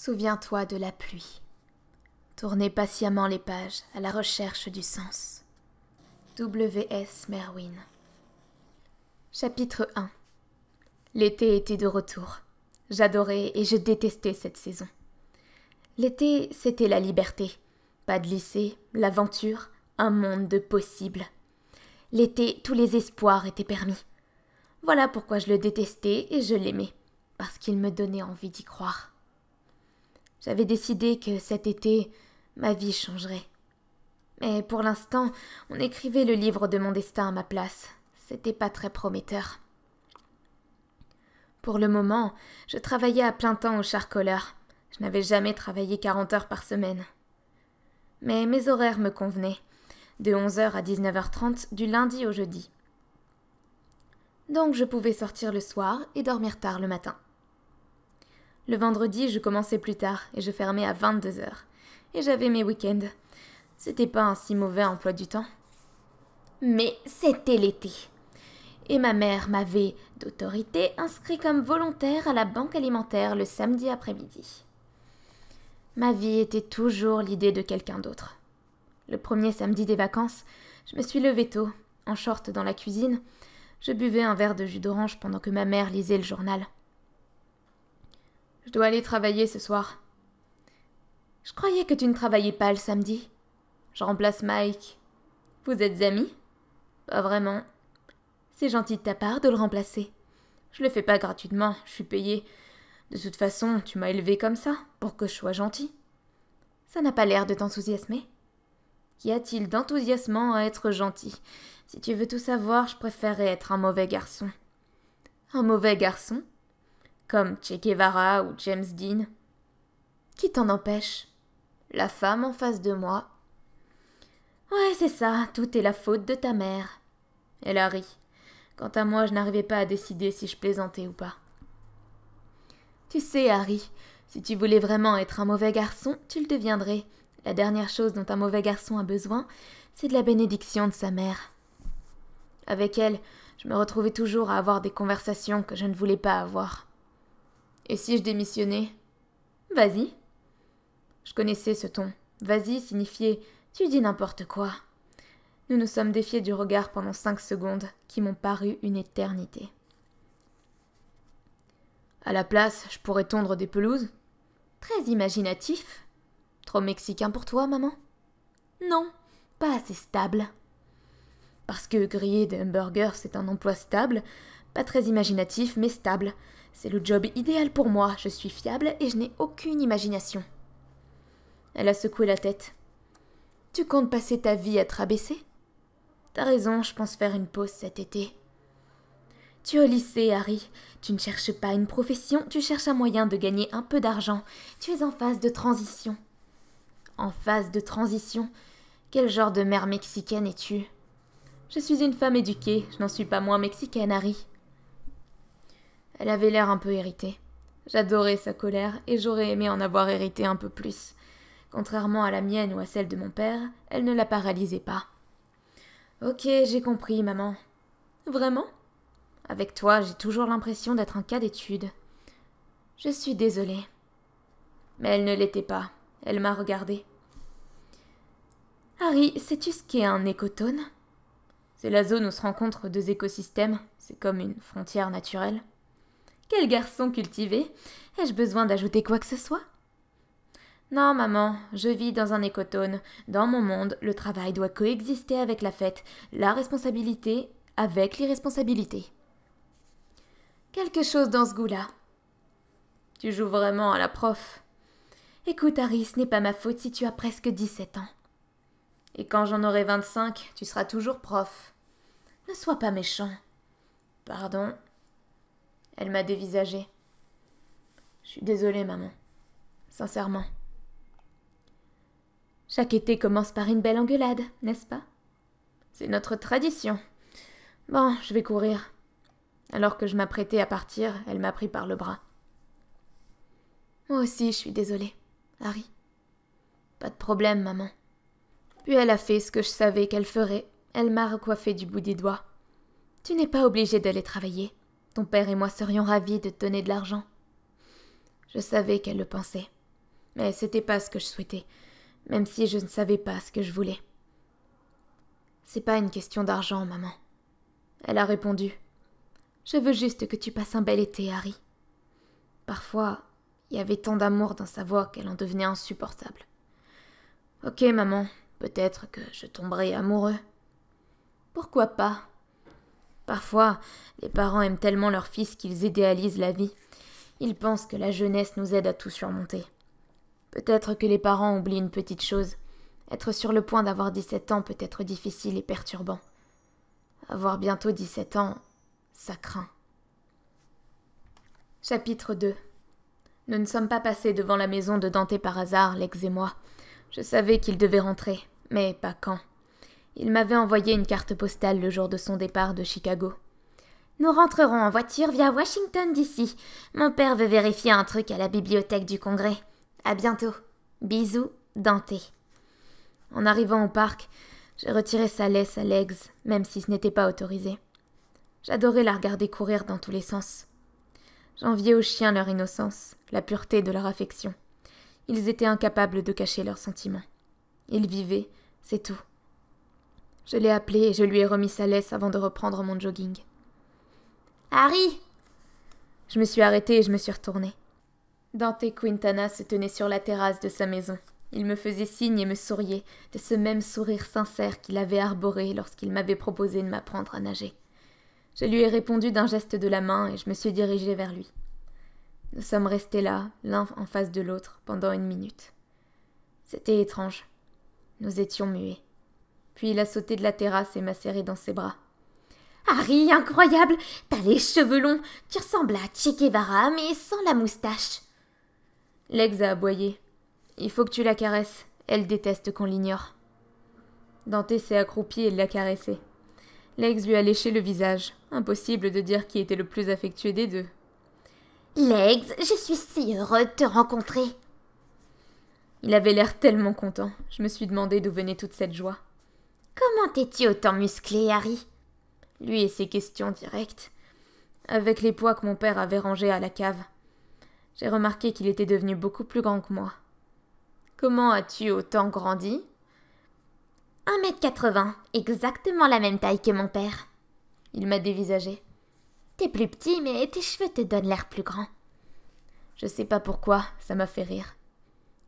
Souviens-toi de la pluie. Tournez patiemment les pages à la recherche du sens. W.S. Merwin. Chapitre 1. L'été était de retour. J'adorais et je détestais cette saison. L'été, c'était la liberté. Pas de lycée, l'aventure, un monde de possibles. L'été, tous les espoirs étaient permis. Voilà pourquoi je le détestais et je l'aimais, parce qu'il me donnait envie d'y croire. J'avais décidé que cet été, ma vie changerait. Mais pour l'instant, on écrivait le livre de mon destin à ma place. C'était pas très prometteur. Pour le moment, je travaillais à plein temps au charcoleur. Je n'avais jamais travaillé 40 heures par semaine. Mais mes horaires me convenaient, de 11h à 19h30 du lundi au jeudi. Donc je pouvais sortir le soir et dormir tard le matin. Le vendredi, je commençais plus tard et je fermais à 22h. Et j'avais mes week-ends. C'était pas un si mauvais emploi du temps. Mais c'était l'été. Et ma mère m'avait, d'autorité, inscrit comme volontaire à la banque alimentaire le samedi après-midi. Ma vie était toujours l'idée de quelqu'un d'autre. Le premier samedi des vacances, je me suis levée tôt, en short dans la cuisine. Je buvais un verre de jus d'orange pendant que ma mère lisait le journal. « Je dois aller travailler ce soir. »« Je croyais que tu ne travaillais pas le samedi. Je remplace Mike. Vous êtes amis ? » ?»« Pas vraiment. C'est gentil de ta part de le remplacer. Je le fais pas gratuitement, je suis payée. De toute façon, tu m'as élevée comme ça, pour que je sois gentil. Ça n'a pas l'air de t'enthousiasmer. Qu'y a-t-il d'enthousiasmant à être gentil ? Si tu veux tout savoir, je préférerais être un mauvais garçon. Un mauvais garçon ? Comme Che Guevara ou James Dean. Qui t'en empêche ? La femme en face de moi. Ouais, c'est ça, tout est la faute de ta mère. Elle a ri. Quant à moi, je n'arrivais pas à décider si je plaisantais ou pas. Tu sais, Harry, si tu voulais vraiment être un mauvais garçon, tu le deviendrais. La dernière chose dont un mauvais garçon a besoin, c'est de la bénédiction de sa mère. Avec elle, je me retrouvais toujours à avoir des conversations que je ne voulais pas avoir. Et si je démissionnais ? Vas-y. Je connaissais ce ton. Vas-y signifiait tu dis n'importe quoi. Nous nous sommes défiés du regard pendant 5 secondes, qui m'ont paru une éternité. À la place, je pourrais tondre des pelouses. Très imaginatif. Trop mexicain pour toi, maman ? Non, pas assez stable. Parce que griller des hamburgers, c'est un emploi stable, pas très imaginatif, mais stable. C'est le job idéal pour moi, je suis fiable et je n'ai aucune imagination. Elle a secoué la tête. Tu comptes passer ta vie à te rabaisser ? T'as raison, je pense faire une pause cet été. Tu es au lycée, Harry. Tu ne cherches pas une profession, tu cherches un moyen de gagner un peu d'argent. Tu es en phase de transition. En phase de transition ? Quel genre de mère mexicaine es-tu ? Je suis une femme éduquée, je n'en suis pas moins mexicaine, Harry. Elle avait l'air un peu irritée. J'adorais sa colère et j'aurais aimé en avoir hérité un peu plus. Contrairement à la mienne ou à celle de mon père, elle ne la paralysait pas. Ok, j'ai compris, maman. Vraiment ? Avec toi, j'ai toujours l'impression d'être un cas d'étude. Je suis désolée. Mais elle ne l'était pas. Elle m'a regardée. Harry, sais-tu ce qu'est un écotone ? C'est la zone où se rencontrent 2 écosystèmes. C'est comme une frontière naturelle. Quel garçon cultivé ! Ai-je besoin d'ajouter quoi que ce soit ? Non, maman, je vis dans un écotone. Dans mon monde, le travail doit coexister avec la fête, la responsabilité avec l'irresponsabilité. Quelque chose dans ce goût-là. Tu joues vraiment à la prof. Écoute, Harry, ce n'est pas ma faute si tu as presque 17 ans. Et quand j'en aurai 25, tu seras toujours prof. Ne sois pas méchant. Pardon. Elle m'a dévisagée. Je suis désolée, maman. Sincèrement. Chaque été commence par une belle engueulade, n'est-ce pas ? C'est notre tradition. Bon, je vais courir. Alors que je m'apprêtais à partir, elle m'a pris par le bras. Moi aussi, je suis désolée, Harry. Pas de problème, maman. Puis elle a fait ce que je savais qu'elle ferait. Elle m'a recoiffé du bout des doigts. Tu n'es pas obligé d'aller travailler. Ton père et moi serions ravis de te donner de l'argent. Je savais qu'elle le pensait. Mais c'était pas ce que je souhaitais, même si je ne savais pas ce que je voulais. C'est pas une question d'argent, maman. Elle a répondu. Je veux juste que tu passes un bel été, Harry. Parfois, il y avait tant d'amour dans sa voix qu'elle en devenait insupportable. Ok, maman, peut-être que je tomberai amoureux. Pourquoi pas? Parfois, les parents aiment tellement leur fils qu'ils idéalisent la vie. Ils pensent que la jeunesse nous aide à tout surmonter. Peut-être que les parents oublient une petite chose. Être sur le point d'avoir 17 ans peut être difficile et perturbant. Avoir bientôt 17 ans, ça craint. Chapitre 2. Nous ne sommes pas passés devant la maison de Dante par hasard, Legs et moi. Je savais qu'il devait rentrer, mais pas quand. Il m'avait envoyé une carte postale le jour de son départ de Chicago. Nous rentrerons en voiture via Washington d'ici. Mon père veut vérifier un truc à la bibliothèque du Congrès. À bientôt. Bisous, Dante. En arrivant au parc, j'ai retiré sa laisse à Legs, même si ce n'était pas autorisé. J'adorais la regarder courir dans tous les sens. J'enviais aux chiens leur innocence, la pureté de leur affection. Ils étaient incapables de cacher leurs sentiments. Ils vivaient, c'est tout. Je l'ai appelé et je lui ai remis sa laisse avant de reprendre mon jogging. « Harry !» Je me suis arrêtée et je me suis retournée. Dante Quintana se tenait sur la terrasse de sa maison. Il me faisait signe et me souriait, de ce même sourire sincère qu'il avait arboré lorsqu'il m'avait proposé de m'apprendre à nager. Je lui ai répondu d'un geste de la main et je me suis dirigée vers lui. Nous sommes restés là, l'un en face de l'autre, pendant 1 minute. C'était étrange. Nous étions muets. Puis il a sauté de la terrasse et m'a serré dans ses bras. « Harry, incroyable! T'as les cheveux longs! Tu ressembles à Che Guevara, mais sans la moustache !» Legs a aboyé. « Il faut que tu la caresses. Elle déteste qu'on l'ignore. » Dante s'est accroupi et l'a caressé. Legs lui a léché le visage. Impossible de dire qui était le plus affectueux des deux. « Legs, je suis si heureux de te rencontrer !» Il avait l'air tellement content. Je me suis demandé d'où venait toute cette joie. « Comment t'es-tu autant musclé, Harry ?» Lui et ses questions directes. Avec les poids que mon père avait rangés à la cave. J'ai remarqué qu'il était devenu beaucoup plus grand que moi. « Comment as-tu autant grandi ?» 1,80 m, exactement la même taille que mon père. Il m'a dévisagé. T'es plus petit, mais tes cheveux te donnent l'air plus grand. Je sais pas pourquoi, ça m'a fait rire.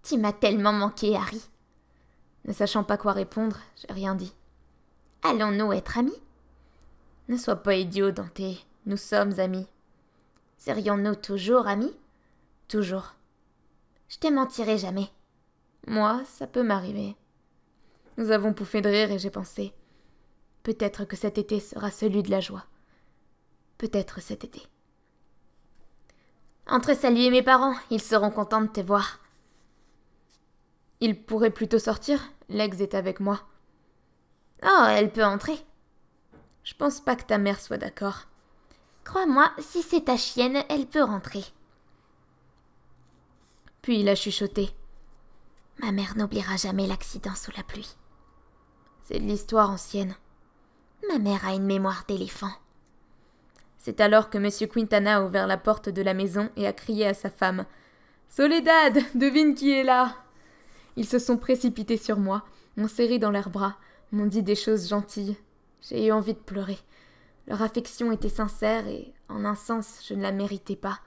Tu m'as tellement manqué, Harry. Ne sachant pas quoi répondre, j'ai rien dit. Allons-nous être amis? Ne sois pas idiot, Dante. Nous sommes amis. Serions-nous toujours amis? Toujours. Je te mentirai jamais. Moi, ça peut m'arriver. Nous avons pouffé de rire et j'ai pensé. Peut-être que cet été sera celui de la joie. Peut-être cet été. Entre saluer mes parents, ils seront contents de te voir. Ils pourraient plutôt sortir. Legs est avec moi. Oh, elle peut entrer. Je pense pas que ta mère soit d'accord. Crois-moi, si c'est ta chienne, elle peut rentrer. Puis il a chuchoté. Ma mère n'oubliera jamais l'accident sous la pluie. C'est de l'histoire ancienne. Ma mère a une mémoire d'éléphant. C'est alors que M. Quintana a ouvert la porte de la maison et a crié à sa femme. « Soledad, devine qui est là !» Ils se sont précipités sur moi, m'ont serré dans leurs bras, m'ont dit des choses gentilles. J'ai eu envie de pleurer. Leur affection était sincère et, en un sens, je ne la méritais pas.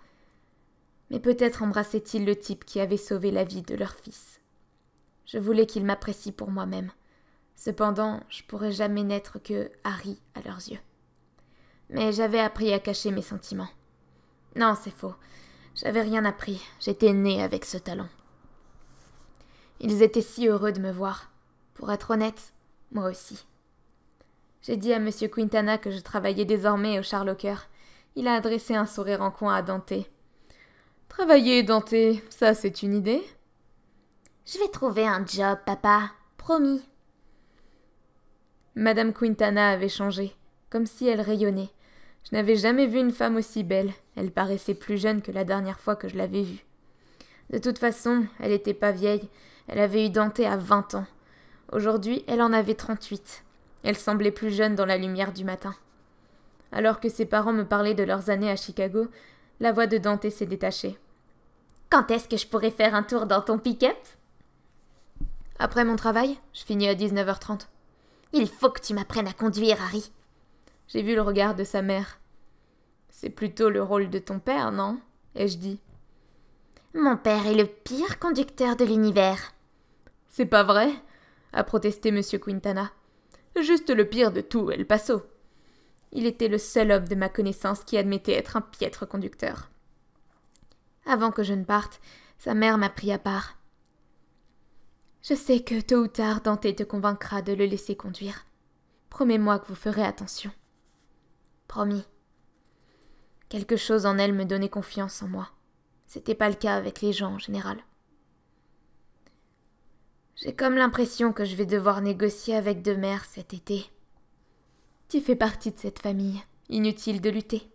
Mais peut-être embrassaient-ils le type qui avait sauvé la vie de leur fils. Je voulais qu'ils m'apprécient pour moi-même. Cependant, je pourrais jamais n'être que Harry à leurs yeux. Mais j'avais appris à cacher mes sentiments. Non, c'est faux. J'avais rien appris. J'étais née avec ce talent. Ils étaient si heureux de me voir. Pour être honnête, moi aussi. J'ai dit à M. Quintana que je travaillais désormais au Charlocker. Il a adressé un sourire en coin à Dante. « Travailler, Dante, ça c'est une idée ?» « Je vais trouver un job, papa. Promis. » Madame Quintana avait changé, comme si elle rayonnait. Je n'avais jamais vu une femme aussi belle. Elle paraissait plus jeune que la dernière fois que je l'avais vue. De toute façon, elle n'était pas vieille. Elle avait eu Dante à 20 ans. Aujourd'hui, elle en avait 38. Elle semblait plus jeune dans la lumière du matin. Alors que ses parents me parlaient de leurs années à Chicago, la voix de Dante s'est détachée. Quand est-ce que je pourrais faire un tour dans ton pick-up? Après mon travail, je finis à 19h30. Il faut que tu m'apprennes à conduire, Harry. J'ai vu le regard de sa mère. C'est plutôt le rôle de ton père, non? Ai-je dit. Mon père est le pire conducteur de l'univers. C'est pas vrai, a protesté M. Quintana. Juste le pire de tout, El Paso. Il était le seul homme de ma connaissance qui admettait être un piètre conducteur. Avant que je ne parte, sa mère m'a pris à part. Je sais que tôt ou tard Dante te convaincra de le laisser conduire. Promets-moi que vous ferez attention. Promis. Quelque chose en elle me donnait confiance en moi. C'était pas le cas avec les gens en général. J'ai comme l'impression que je vais devoir négocier avec deux mères cet été. Tu fais partie de cette famille, inutile de lutter.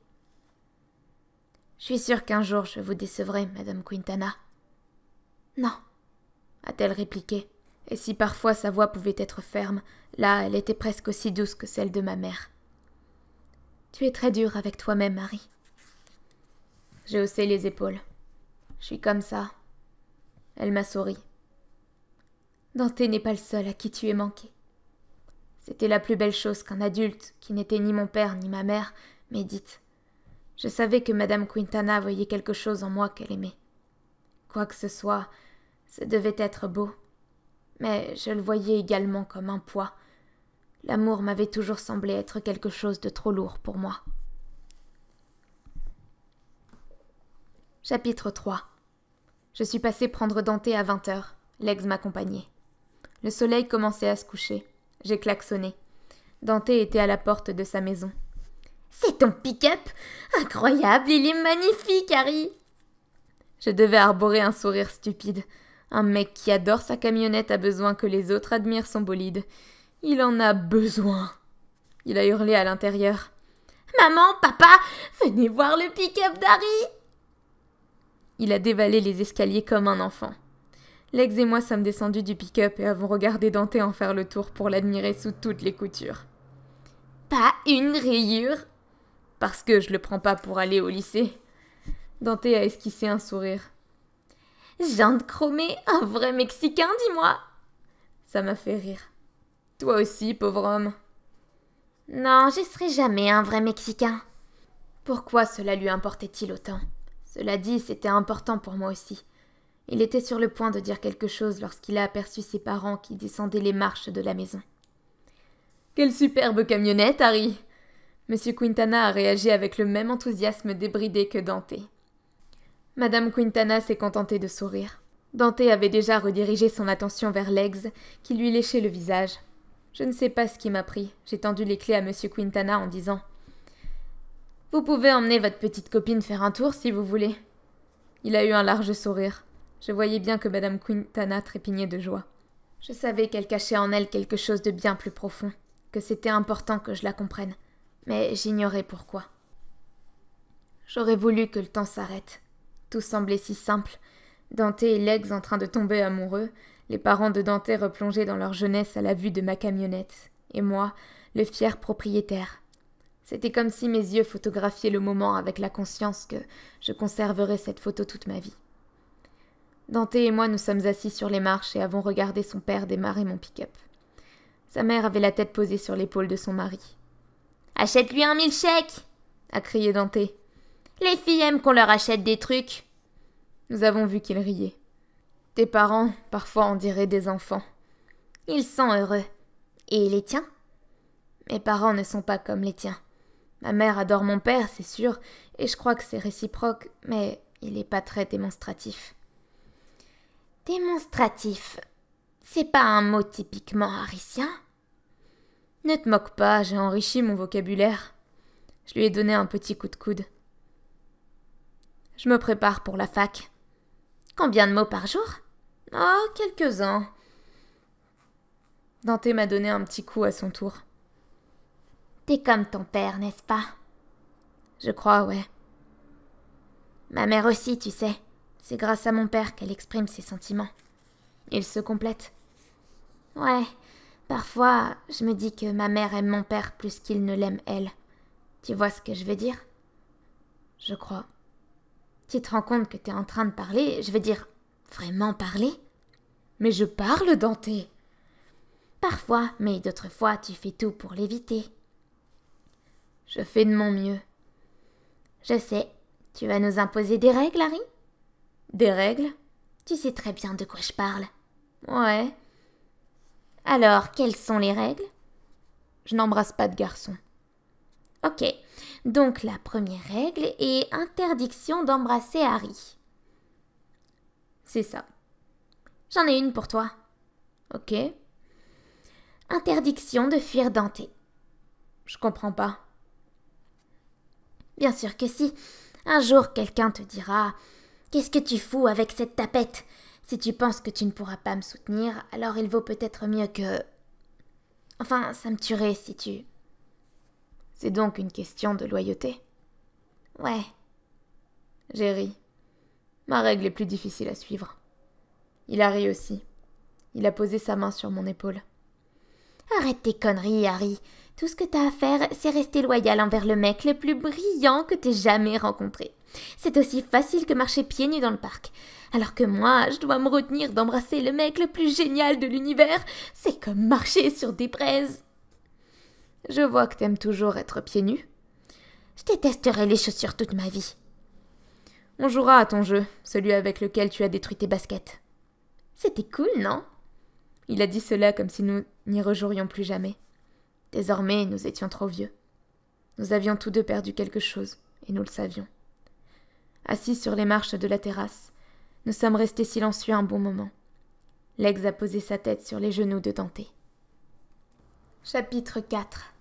Je suis sûre qu'un jour je vous décevrai, Madame Quintana. Non, a-t-elle répliqué, et si parfois sa voix pouvait être ferme, là elle était presque aussi douce que celle de ma mère. Tu es très dur avec toi-même, Harry. J'ai haussé les épaules. Je suis comme ça. Elle m'a souri. Dante n'est pas le seul à qui tu es manqué. C'était la plus belle chose qu'un adulte, qui n'était ni mon père ni ma mère, m'ait dite. Je savais que Madame Quintana voyait quelque chose en moi qu'elle aimait. Quoi que ce soit, ce devait être beau. Mais je le voyais également comme un poids. L'amour m'avait toujours semblé être quelque chose de trop lourd pour moi. Chapitre 3. Je suis passé prendre Dante à 20h. Legs m'accompagnait. Le soleil commençait à se coucher. J'ai klaxonné. Dante était à la porte de sa maison. « C'est ton pick-up? Incroyable, il est magnifique, Harry !» Je devais arborer un sourire stupide. Un mec qui adore sa camionnette a besoin que les autres admirent son bolide. Il en a besoin. Il a hurlé à l'intérieur. « Maman, papa, venez voir le pick-up d'Harry !» Il a dévalé les escaliers comme un enfant. Legs et moi sommes descendus du pick-up et avons regardé Dante en faire le tour pour l'admirer sous toutes les coutures. Pas une rayure? Parce que je le prends pas pour aller au lycée. Dante a esquissé un sourire. Jante chromée, un vrai Mexicain, dis-moi. Ça m'a fait rire. Toi aussi, pauvre homme. Non, je serai jamais un vrai Mexicain. Pourquoi cela lui importait-il autant? Cela dit, c'était important pour moi aussi. Il était sur le point de dire quelque chose lorsqu'il a aperçu ses parents qui descendaient les marches de la maison. « Quelle superbe camionnette, Harry !» Monsieur Quintana a réagi avec le même enthousiasme débridé que Dante. Madame Quintana s'est contentée de sourire. Dante avait déjà redirigé son attention vers Legs, qui lui léchait le visage. Je ne sais pas ce qui m'a pris. J'ai tendu les clés à Monsieur Quintana en disant « Vous pouvez emmener votre petite copine faire un tour si vous voulez. » Il a eu un large sourire. Je voyais bien que Madame Quintana trépignait de joie. Je savais qu'elle cachait en elle quelque chose de bien plus profond, que c'était important que je la comprenne, mais j'ignorais pourquoi. J'aurais voulu que le temps s'arrête. Tout semblait si simple. Dante et Legs en train de tomber amoureux, les parents de Dante replongés dans leur jeunesse à la vue de ma camionnette, et moi, le fier propriétaire. C'était comme si mes yeux photographiaient le moment avec la conscience que je conserverais cette photo toute ma vie. Dante et moi nous sommes assis sur les marches et avons regardé son père démarrer mon pick-up. Sa mère avait la tête posée sur l'épaule de son mari. « Achète-lui un milkshake !» a crié Dante. « Les filles aiment qu'on leur achète des trucs !» Nous avons vu qu'il riait. « Tes parents, parfois on dirait des enfants. »« Ils sont heureux. Et les tiens ?»« Mes parents ne sont pas comme les tiens. Ma mère adore mon père, c'est sûr, et je crois que c'est réciproque, mais il n'est pas très démonstratif. » Démonstratif, c'est pas un mot typiquement harricien? Ne te moque pas, j'ai enrichi mon vocabulaire. Je lui ai donné un petit coup de coude. Je me prépare pour la fac. Combien de mots par jour? Oh, quelques-uns. Dante m'a donné un petit coup à son tour. T'es comme ton père, n'est-ce pas? Je crois, ouais. Ma mère aussi, tu sais. C'est grâce à mon père qu'elle exprime ses sentiments. Ils se complètent. Ouais, parfois, je me dis que ma mère aime mon père plus qu'il ne l'aime elle. Tu vois ce que je veux dire? Je crois. Tu te rends compte que t'es en train de parler, je veux dire, vraiment parler? Mais je parle, Dante. Parfois, mais d'autres fois, tu fais tout pour l'éviter. Je fais de mon mieux. Je sais. Tu vas nous imposer des règles, Harry? Des règles? Tu sais très bien de quoi je parle. Ouais. Alors, quelles sont les règles? Je n'embrasse pas de garçon. Ok. Donc, la première règle est interdiction d'embrasser Harry. C'est ça. J'en ai une pour toi. Ok. Interdiction de fuir Dante. Je comprends pas. Bien sûr que si. Un jour, quelqu'un te dira « Qu'est-ce que tu fous avec cette tapette? Si tu penses que tu ne pourras pas me soutenir, alors il vaut peut-être mieux que... » Enfin, ça me tuerait si tu... C'est donc une question de loyauté. Ouais. J'ai ri. Ma règle est plus difficile à suivre. Il a ri aussi. Il a posé sa main sur mon épaule. Arrête tes conneries, Harry. Tout ce que t'as à faire, c'est rester loyal envers le mec le plus brillant que t'aies jamais rencontré. C'est aussi facile que marcher pieds nus dans le parc. Alors que moi, je dois me retenir d'embrasser le mec le plus génial de l'univers. C'est comme marcher sur des braises. Je vois que t'aimes toujours être pieds nus. Je détesterai les chaussures toute ma vie. On jouera à ton jeu, celui avec lequel tu as détruit tes baskets. C'était cool, non? Il a dit cela comme si nous n'y rejouerions plus jamais. Désormais, nous étions trop vieux. Nous avions tous deux perdu quelque chose, et nous le savions. Assis sur les marches de la terrasse, nous sommes restés silencieux un bon moment. Legs a posé sa tête sur les genoux de Dante. Chapitre 4.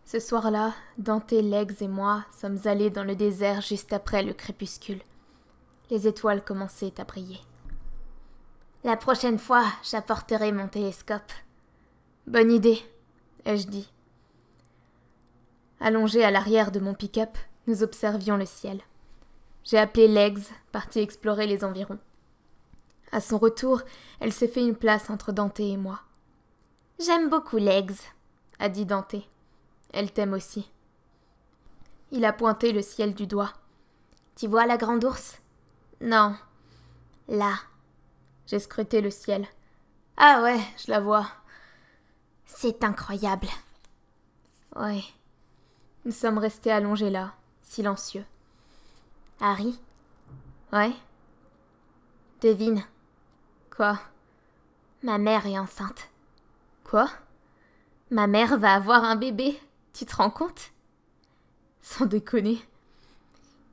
Ce soir-là, Dante, Legs et moi sommes allés dans le désert juste après le crépuscule. Les étoiles commençaient à briller. La prochaine fois, j'apporterai mon télescope. Bonne idée, ai-je dit. Allongés à l'arrière de mon pick-up, nous observions le ciel. J'ai appelé Legs, partie explorer les environs. À son retour, elle s'est fait une place entre Dante et moi. « J'aime beaucoup Legs », a dit Dante. « Elle t'aime aussi. » Il a pointé le ciel du doigt. « Tu vois la grande ours ?»« Non. »« Là. » J'ai scruté le ciel. « Ah ouais, je la vois. » « C'est incroyable. » Ouais. Nous sommes restés allongés là, silencieux. « Harry ?»« Ouais. »« Devine. »« Quoi ?»« Ma mère est enceinte. »« Quoi ?»« Ma mère va avoir un bébé. Tu te rends compte ?» Sans déconner.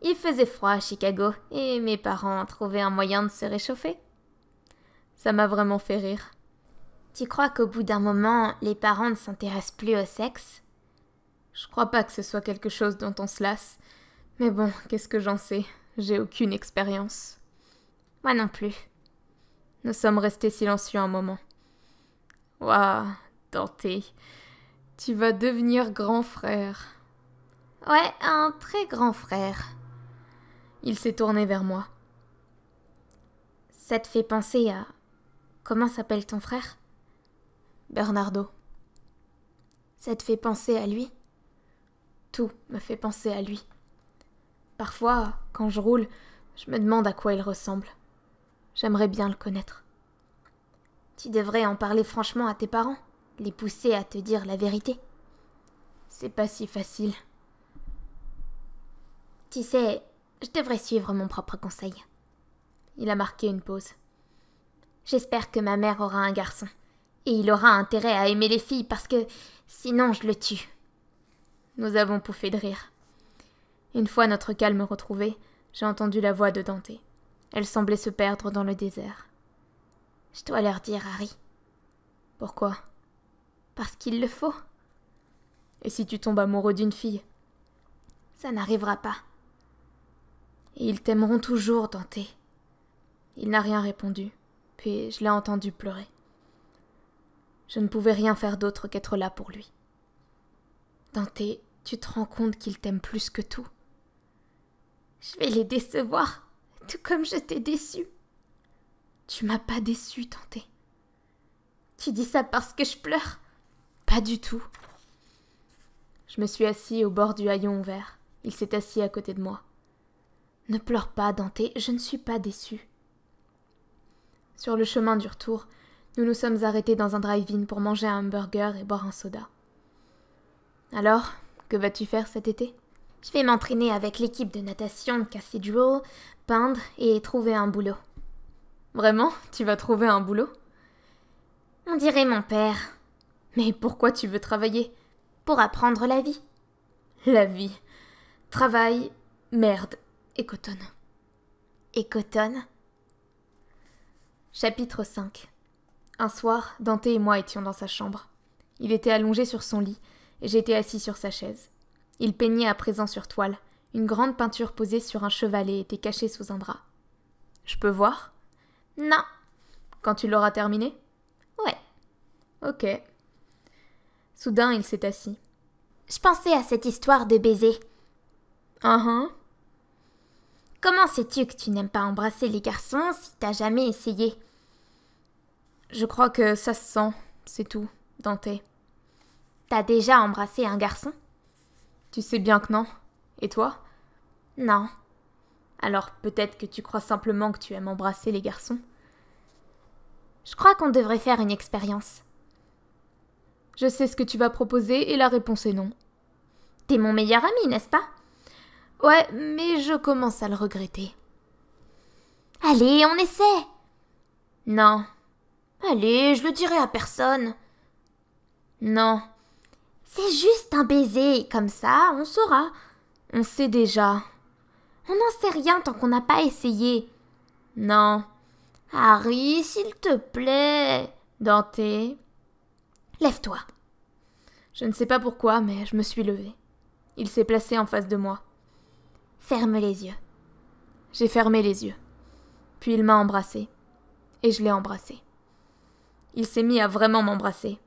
Il faisait froid à Chicago et mes parents ont trouvé un moyen de se réchauffer. Ça m'a vraiment fait rire. Tu crois qu'au bout d'un moment, les parents ne s'intéressent plus au sexe? Je crois pas que ce soit quelque chose dont on se lasse. Mais bon, qu'est-ce que j'en sais? J'ai aucune expérience. Moi non plus. Nous sommes restés silencieux un moment. Waouh, Dante, tu vas devenir grand frère. Ouais, un très grand frère. Il s'est tourné vers moi. Ça te fait penser à... Comment s'appelle ton frère? Bernardo. Ça te fait penser à lui? Tout me fait penser à lui. Parfois, quand je roule, je me demande à quoi il ressemble. J'aimerais bien le connaître. Tu devrais en parler franchement à tes parents, les pousser à te dire la vérité. C'est pas si facile. Tu sais, je devrais suivre mon propre conseil. Il a marqué une pause. J'espère que ma mère aura un garçon. Et il aura intérêt à aimer les filles parce que sinon je le tue. Nous avons pouffé de rire. Une fois notre calme retrouvé, j'ai entendu la voix de Dante. Elle semblait se perdre dans le désert. Je dois leur dire, Harry. Pourquoi? Parce qu'il le faut. Et si tu tombes amoureux d'une fille? Ça n'arrivera pas. Et ils t'aimeront toujours, Dante. Il n'a rien répondu, puis je l'ai entendu pleurer. Je ne pouvais rien faire d'autre qu'être là pour lui. Dante, tu te rends compte qu'il t'aime plus que tout? Je vais les décevoir, tout comme je t'ai déçu. Tu m'as pas déçu, Dante. Tu dis ça parce que je pleure? Pas du tout. Je me suis assis au bord du haillon ouvert. Il s'est assis à côté de moi. Ne pleure pas, Dante, je ne suis pas déçue. Sur le chemin du retour, nous nous sommes arrêtés dans un drive-in pour manger un hamburger et boire un soda. Alors, que vas-tu faire cet été? Je vais m'entraîner avec l'équipe de natation de Cathedral, peindre et trouver un boulot. Vraiment? Tu vas trouver un boulot? On dirait mon père. Mais pourquoi tu veux travailler? Pour apprendre la vie. La vie. Travail, merde, et cotonne. Et cotonne? Chapitre 5. Un soir, Dante et moi étions dans sa chambre. Il était allongé sur son lit, et j'étais assis sur sa chaise. Il peignait à présent sur toile. Une grande peinture posée sur un chevalet était cachée sous un drap. Je peux voir? Non. Quand tu l'auras terminé? Ouais. Ok. Soudain, il s'est assis. Je pensais à cette histoire de baiser. Comment sais-tu que tu n'aimes pas embrasser les garçons si t'as jamais essayé? Je crois que ça se sent, c'est tout, Dante. T'as déjà embrassé un garçon? Tu sais bien que non. Et toi? Non. Alors peut-être que tu crois simplement que tu aimes embrasser les garçons? Je crois qu'on devrait faire une expérience. Je sais ce que tu vas proposer et la réponse est non. T'es mon meilleur ami, n'est-ce pas? Ouais, mais je commence à le regretter. Allez, on essaie. Non. Allez, je le dirai à personne. Non. C'est juste un baiser, comme ça, on saura. On sait déjà. On n'en sait rien tant qu'on n'a pas essayé. Non. Harry, s'il te plaît. Dante. Lève-toi. Je ne sais pas pourquoi, mais je me suis levée. Il s'est placé en face de moi. Ferme les yeux. J'ai fermé les yeux. Puis il m'a embrassée. Et je l'ai embrassé. Il s'est mis à vraiment m'embrasser.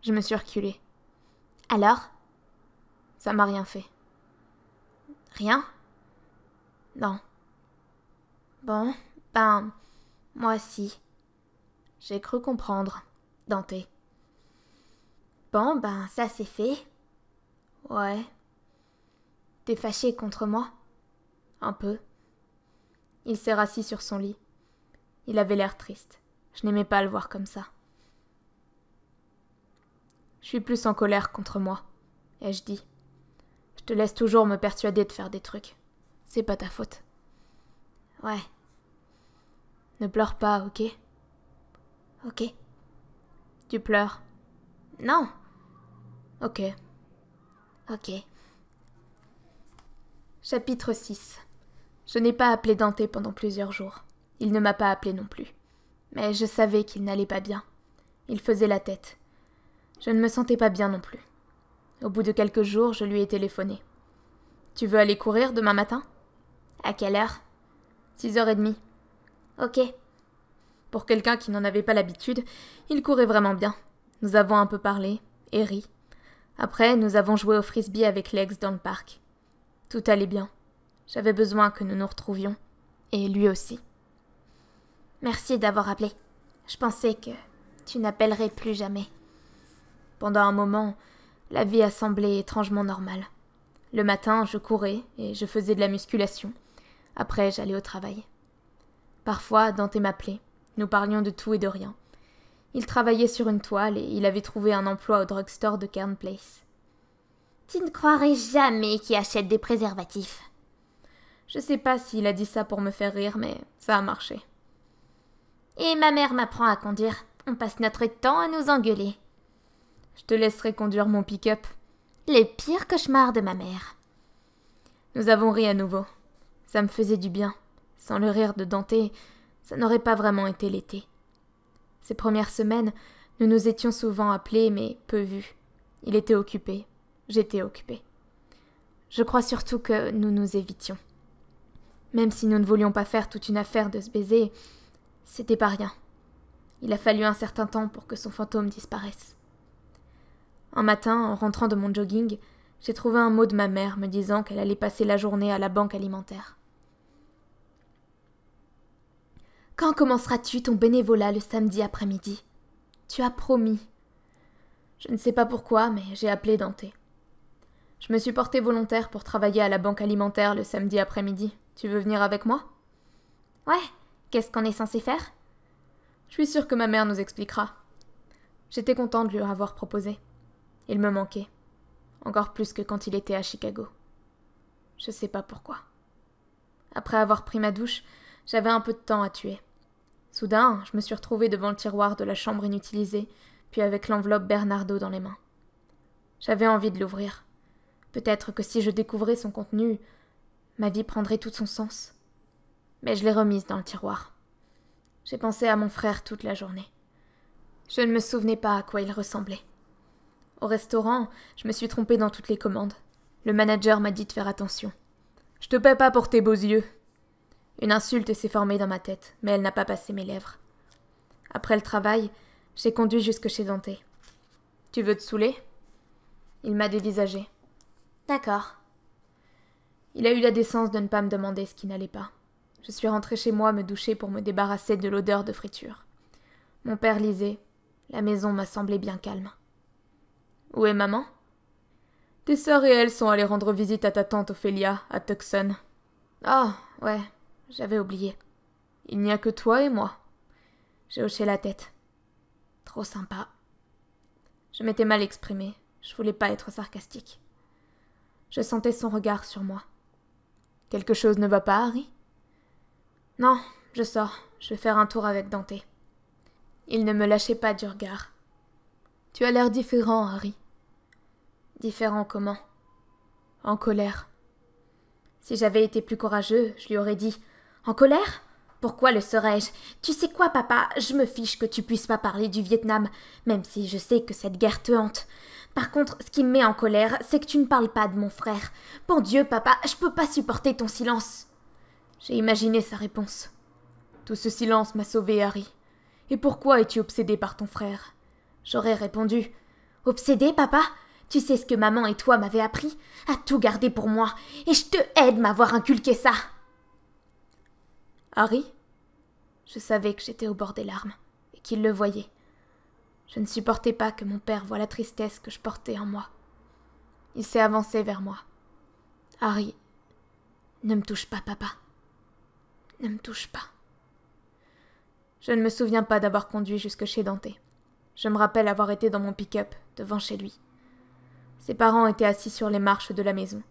Je me suis reculée. Alors? Ça m'a rien fait. Rien? Non. Bon, moi si. J'ai cru comprendre, Dante. Bon, ça c'est fait. Ouais. T'es fâché contre moi? Un peu. Il s'est rassis sur son lit. Il avait l'air triste. Je n'aimais pas le voir comme ça. Je suis plus en colère contre moi, ai-je dit. Je te laisse toujours me persuader de faire des trucs. C'est pas ta faute. Ouais. Ne pleure pas, ok? Ok. Tu pleures? Non. Ok. Ok. Chapitre 6. Je n'ai pas appelé Dante pendant plusieurs jours. Il ne m'a pas appelé non plus. Mais je savais qu'il n'allait pas bien. Il faisait la tête. Je ne me sentais pas bien non plus. Au bout de quelques jours, je lui ai téléphoné. « Tu veux aller courir demain matin ?»« À quelle heure ?»« 6h30. »« Ok. » Pour quelqu'un qui n'en avait pas l'habitude, il courait vraiment bien. Nous avons un peu parlé, et ri. Après, nous avons joué au frisbee avec Lex dans le parc. Tout allait bien. J'avais besoin que nous nous retrouvions. Et lui aussi. Merci d'avoir appelé. Je pensais que tu n'appellerais plus jamais. Pendant un moment, la vie a semblé étrangement normale. Le matin, je courais et je faisais de la musculation. Après, j'allais au travail. Parfois, Dante m'appelait. Nous parlions de tout et de rien. Il travaillait sur une toile et il avait trouvé un emploi au drugstore de Cairn Place. Tu ne croirais jamais qu'il achète des préservatifs. Je sais pas s'il a dit ça pour me faire rire, mais ça a marché. Et ma mère m'apprend à conduire. On passe notre temps à nous engueuler. Je te laisserai conduire mon pick-up. Le pire cauchemar de ma mère. Nous avons ri à nouveau. Ça me faisait du bien. Sans le rire de Dante, ça n'aurait pas vraiment été l'été. Ces premières semaines, nous nous étions souvent appelés, mais peu vus. Il était occupé. J'étais occupée. Je crois surtout que nous nous évitions. Même si nous ne voulions pas faire toute une affaire de se baiser, c'était pas rien. Il a fallu un certain temps pour que son fantôme disparaisse. Un matin, en rentrant de mon jogging, j'ai trouvé un mot de ma mère me disant qu'elle allait passer la journée à la banque alimentaire. « Quand commenceras-tu ton bénévolat le samedi après-midi ? Tu as promis. » Je ne sais pas pourquoi, mais j'ai appelé Dante. Je me suis portée volontaire pour travailler à la banque alimentaire le samedi après-midi, Tu veux venir avec moi? Ouais, qu'est-ce qu'on est censé faire? Je suis sûre que ma mère nous expliquera. J'étais contente de lui avoir proposé. Il me manquait. Encore plus que quand il était à Chicago. Je sais pas pourquoi. Après avoir pris ma douche, j'avais un peu de temps à tuer. Soudain, je me suis retrouvée devant le tiroir de la chambre inutilisée, puis avec l'enveloppe Bernardo dans les mains. J'avais envie de l'ouvrir. Peut-être que si je découvrais son contenu, ma vie prendrait tout son sens. Mais je l'ai remise dans le tiroir. J'ai pensé à mon frère toute la journée. Je ne me souvenais pas à quoi il ressemblait. Au restaurant, je me suis trompée dans toutes les commandes. Le manager m'a dit de faire attention. « Je te paie pas pour tes beaux yeux !» Une insulte s'est formée dans ma tête, mais elle n'a pas passé mes lèvres. Après le travail, j'ai conduit jusque chez Dante. « Tu veux te saouler ?» Il m'a dévisagé. « D'accord. » Il a eu la décence de ne pas me demander ce qui n'allait pas. Je suis rentrée chez moi me doucher pour me débarrasser de l'odeur de friture. Mon père lisait. La maison m'a semblé bien calme. « Où est maman ?»« Tes sœurs et elle sont allées rendre visite à ta tante Ophélia, à Tucson. »« Ah, ouais, j'avais oublié. Il n'y a que toi et moi. » J'ai hoché la tête. Trop sympa. Je m'étais mal exprimée. Je voulais pas être sarcastique. Je sentais son regard sur moi. « Quelque chose ne va pas, Harry ?»« Non, je sors. Je vais faire un tour avec Dante. » Il ne me lâchait pas du regard. « Tu as l'air différent, Harry. » « Différent comment ? » En colère. Si j'avais été plus courageux, je lui aurais dit « En colère ? Pourquoi le serais-je ? Tu sais quoi, papa ? Je me fiche que tu puisses pas parler du Vietnam, même si je sais que cette guerre te hante. Par contre, ce qui me met en colère, c'est que tu ne parles pas de mon frère. Pour Dieu, papa, je peux pas supporter ton silence. » J'ai imaginé sa réponse. « Tout ce silence m'a sauvé, Harry. Et pourquoi es-tu obsédé par ton frère ?» J'aurais répondu « Obsédé, papa ? Tu sais ce que maman et toi m'avez appris, à tout garder pour moi, et je te hais de m'avoir inculqué ça. » Harry ? Je savais que j'étais au bord des larmes, et qu'il le voyait. Je ne supportais pas que mon père voie la tristesse que je portais en moi. Il s'est avancé vers moi. « Harry, ne me touche pas, papa. Ne me touche pas. » Je ne me souviens pas d'avoir conduit jusque chez Dante. Je me rappelle avoir été dans mon pick-up, devant chez lui. Ses parents étaient assis sur les marches de la maison.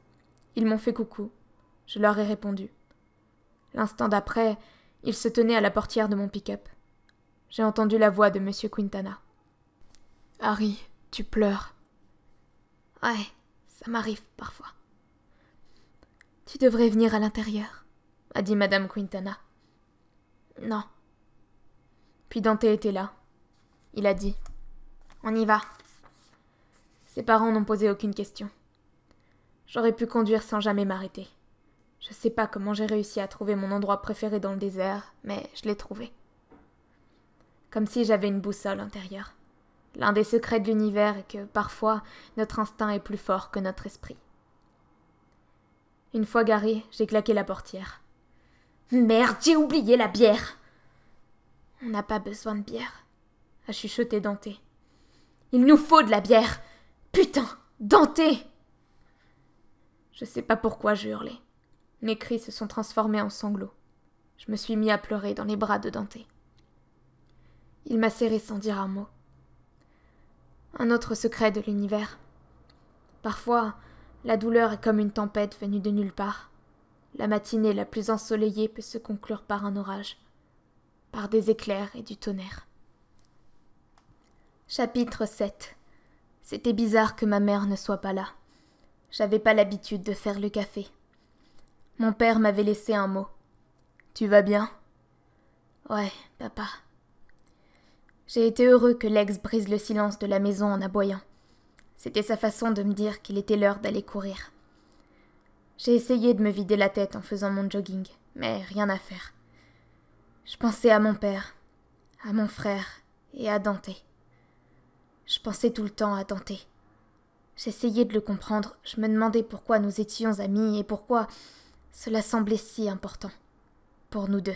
Ils m'ont fait coucou. Je leur ai répondu. L'instant d'après, ils se tenaient à la portière de mon pick-up. J'ai entendu la voix de M. Quintana. « Harry, tu pleures. »« Ouais, ça m'arrive parfois. »« Tu devrais venir à l'intérieur, » a dit Madame Quintana. « Non. » Puis Dante était là. Il a dit « On y va. » Ses parents n'ont posé aucune question. J'aurais pu conduire sans jamais m'arrêter. Je sais pas comment j'ai réussi à trouver mon endroit préféré dans le désert, mais je l'ai trouvé. Comme si j'avais une boussole intérieure. L'un des secrets de l'univers est que, parfois, notre instinct est plus fort que notre esprit. Une fois garé, j'ai claqué la portière. « Merde, j'ai oublié la bière !»« On n'a pas besoin de bière, » a chuchoté Dante. « Il nous faut de la bière ! Putain, Dante !» Je sais pas pourquoi je hurlais. Mes cris se sont transformés en sanglots. Je me suis mis à pleurer dans les bras de Dante. Il m'a serré sans dire un mot. Un autre secret de l'univers. Parfois, la douleur est comme une tempête venue de nulle part. La matinée la plus ensoleillée peut se conclure par un orage, par des éclairs et du tonnerre. Chapitre 7. C'était bizarre que ma mère ne soit pas là. J'avais pas l'habitude de faire le café. Mon père m'avait laissé un mot. « Tu vas bien ?»« Ouais, papa. » J'ai été heureux que Lex brise le silence de la maison en aboyant. C'était sa façon de me dire qu'il était l'heure d'aller courir. J'ai essayé de me vider la tête en faisant mon jogging, mais rien à faire. Je pensais à mon père, à mon frère et à Dante. Je pensais tout le temps à Dante. J'essayais de le comprendre, je me demandais pourquoi nous étions amis et pourquoi cela semblait si important, pour nous deux.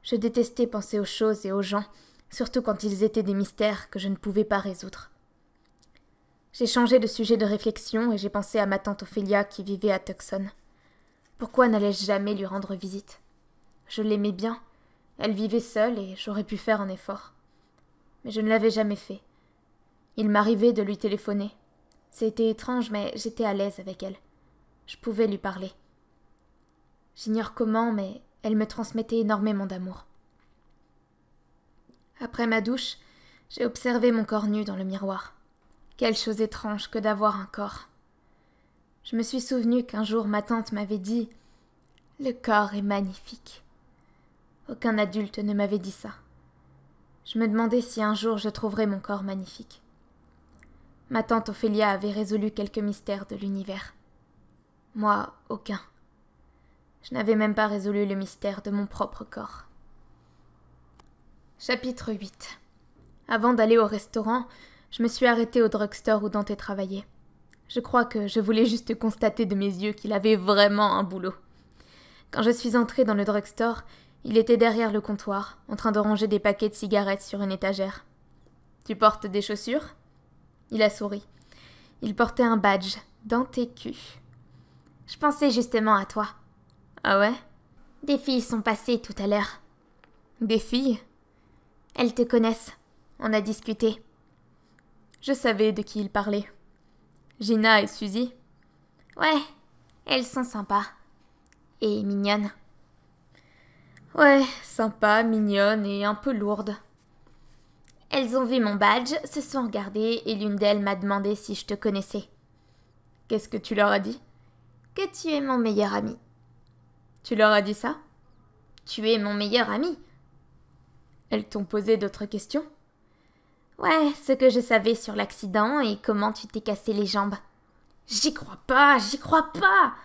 Je détestais penser aux choses et aux gens, surtout quand ils étaient des mystères que je ne pouvais pas résoudre. J'ai changé de sujet de réflexion et j'ai pensé à ma tante Ophélia qui vivait à Tucson. Pourquoi n'allais-je jamais lui rendre visite? Je l'aimais bien. Elle vivait seule et j'aurais pu faire un effort. Mais je ne l'avais jamais fait. Il m'arrivait de lui téléphoner. C'était étrange, mais j'étais à l'aise avec elle. Je pouvais lui parler. J'ignore comment, mais elle me transmettait énormément d'amour. Après ma douche, j'ai observé mon corps nu dans le miroir. Quelle chose étrange que d'avoir un corps. Je me suis souvenu qu'un jour ma tante m'avait dit « Le corps est magnifique ». Aucun adulte ne m'avait dit ça. Je me demandais si un jour je trouverais mon corps magnifique. Ma tante Ophélia avait résolu quelques mystères de l'univers. Moi, aucun. Je n'avais même pas résolu le mystère de mon propre corps. Chapitre 8. Avant d'aller au restaurant, je me suis arrêtée au drugstore où Dante travaillait. Je crois que je voulais juste constater de mes yeux qu'il avait vraiment un boulot. Quand je suis entrée dans le drugstore, il était derrière le comptoir, en train de ranger des paquets de cigarettes sur une étagère. « Tu portes des chaussures ?» Il a souri. Il portait un badge, Dante Q. « Je pensais justement à toi. »« Ah ouais ?»« Des filles sont passées tout à l'heure. »« Des filles ?»« Elles te connaissent. On a discuté. » Je savais de qui il parlait. Gina et Suzy. Ouais, elles sont sympas. Et mignonnes. Ouais, sympa, mignonne et un peu lourde. Elles ont vu mon badge, se sont regardées et l'une d'elles m'a demandé si je te connaissais. Qu'est-ce que tu leur as dit? Que tu es mon meilleur ami. Tu leur as dit ça? Tu es mon meilleur ami. Elles t'ont posé d'autres questions? Ouais, ce que je savais sur l'accident et comment tu t'es cassé les jambes. J'y crois pas, j'y crois pas.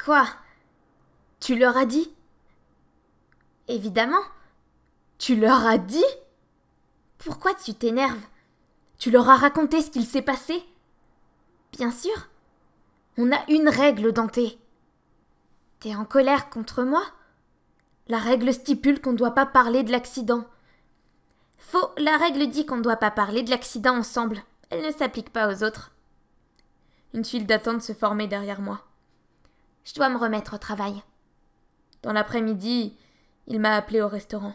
Quoi? Tu leur as dit? Évidemment. Tu leur as dit? Pourquoi tu t'énerves? Tu leur as raconté ce qu'il s'est passé? Bien sûr. On a une règle, Dante. T'es en colère contre moi? La règle stipule qu'on ne doit pas parler de l'accident. Faux, la règle dit qu'on ne doit pas parler de l'accident ensemble. Elle ne s'applique pas aux autres. Une file d'attente se formait derrière moi. Je dois me remettre au travail. Dans l'après-midi, il m'a appelé au restaurant.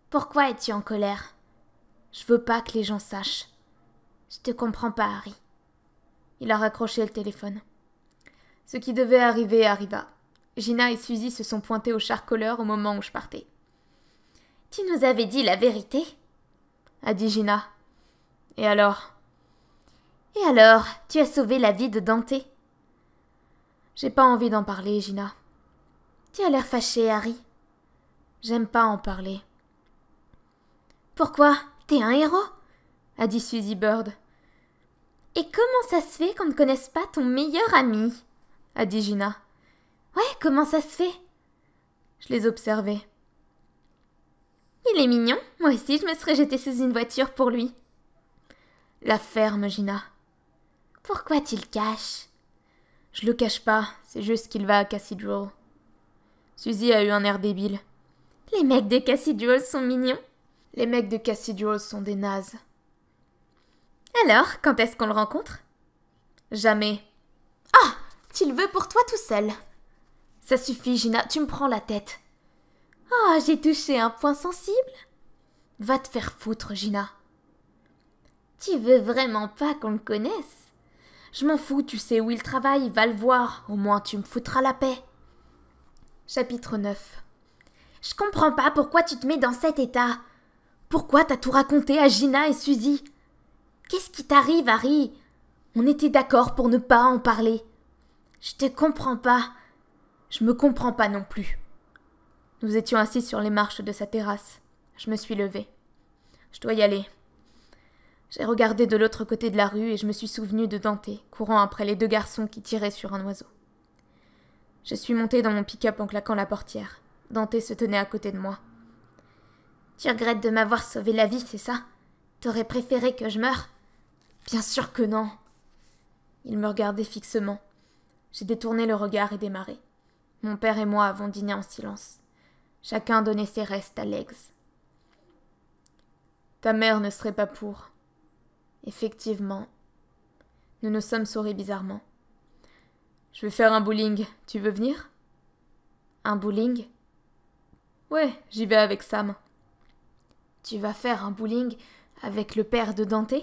Pourquoi es-tu en colère? Je veux pas que les gens sachent. Je te comprends pas, Harry. Il a raccroché le téléphone. Ce qui devait arriver arriva. Gina et Suzy se sont pointées au charcoleur au moment où je partais. Tu nous avais dit la vérité? A dit Gina. Et alors? Et alors, tu as sauvé la vie de Dante? J'ai pas envie d'en parler, Gina. Tu as l'air fâché, Harry. J'aime pas en parler. Pourquoi? T'es un héros? A dit Suzy Bird. Et comment ça se fait qu'on ne connaisse pas ton meilleur ami? A dit Gina. Ouais, comment ça se fait? Je les observais. Il est mignon, moi aussi je me serais jetée sous une voiture pour lui. La ferme, Gina. Pourquoi tu le caches? Je le cache pas, c'est juste qu'il va à Cathedral. Suzy a eu un air débile. Les mecs de Cathedral sont mignons. Les mecs de Cathedral sont des nazes. Alors, quand est-ce qu'on le rencontre? Jamais. Ah! Tu le veux pour toi tout seul. Ça suffit, Gina, tu me prends la tête. Ah, j'ai touché un point sensible. Va te faire foutre, Gina. Tu veux vraiment pas qu'on le connaisse? Je m'en fous, tu sais où il travaille, va le voir, au moins tu me foutras la paix. Chapitre 9. Je comprends pas pourquoi tu te mets dans cet état. Pourquoi t'as tout raconté à Gina et Suzy? Qu'est-ce qui t'arrive, Harry? On était d'accord pour ne pas en parler. Je te comprends pas. Je me comprends pas non plus. Nous étions assis sur les marches de sa terrasse. Je me suis levée. Je dois y aller. J'ai regardé de l'autre côté de la rue et je me suis souvenu de Dante, courant après les deux garçons qui tiraient sur un oiseau. Je suis montée dans mon pick-up en claquant la portière. Dante se tenait à côté de moi. Tu regrettes de m'avoir sauvé la vie, c'est ça? T'aurais préféré que je meure? Bien sûr que non. Il me regardait fixement. J'ai détourné le regard et démarré. Mon père et moi avons dîné en silence. Chacun donnait ses restes à Legs. Ta mère ne serait pas pour. Effectivement. Nous nous sommes souri bizarrement. Je vais faire un bowling. Tu veux venir? Un bowling? Ouais, j'y vais avec Sam. Tu vas faire un bowling avec le père de Dante?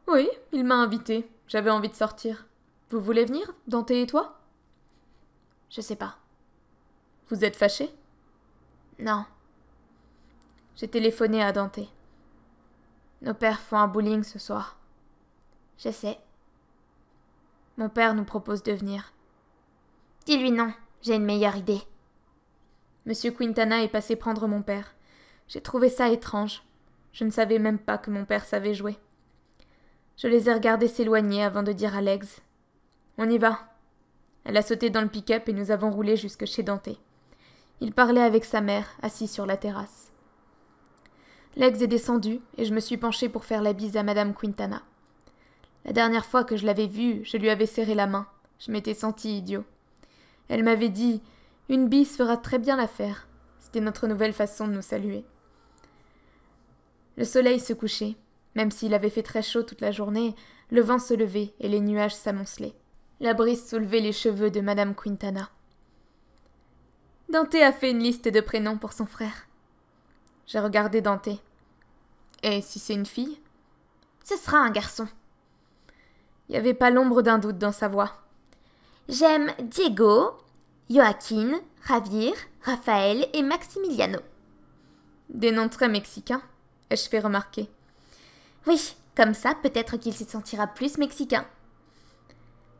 Oui, il m'a invité. J'avais envie de sortir. Vous voulez venir, Dante et toi? Je sais pas. Vous êtes fâchés? Non. J'ai téléphoné à Dante. Nos pères font un bowling ce soir. Je sais. Mon père nous propose de venir. Dis-lui non, j'ai une meilleure idée. Monsieur Quintana est passé prendre mon père. J'ai trouvé ça étrange. Je ne savais même pas que mon père savait jouer. Je les ai regardés s'éloigner avant de dire à Legs. On y va. Elle a sauté dans le pick-up et nous avons roulé jusque chez Dante. Il parlait avec sa mère, assis sur la terrasse. Legs est descendu et je me suis penchée pour faire la bise à Madame Quintana. La dernière fois que je l'avais vue, je lui avais serré la main. Je m'étais senti idiot. Elle m'avait dit « Une bise fera très bien l'affaire ». C'était notre nouvelle façon de nous saluer. Le soleil se couchait. Même s'il avait fait très chaud toute la journée, le vent se levait et les nuages s'amoncelaient. La brise soulevait les cheveux de Madame Quintana. Dante a fait une liste de prénoms pour son frère. J'ai regardé Dante. Et si c'est une fille? Ce sera un garçon. Il n'y avait pas l'ombre d'un doute dans sa voix. J'aime Diego, Joaquin, Javier, Raphaël et Maximiliano. Des noms très mexicains, ai-je fait remarquer. Oui, comme ça, peut-être qu'il se sentira plus mexicain.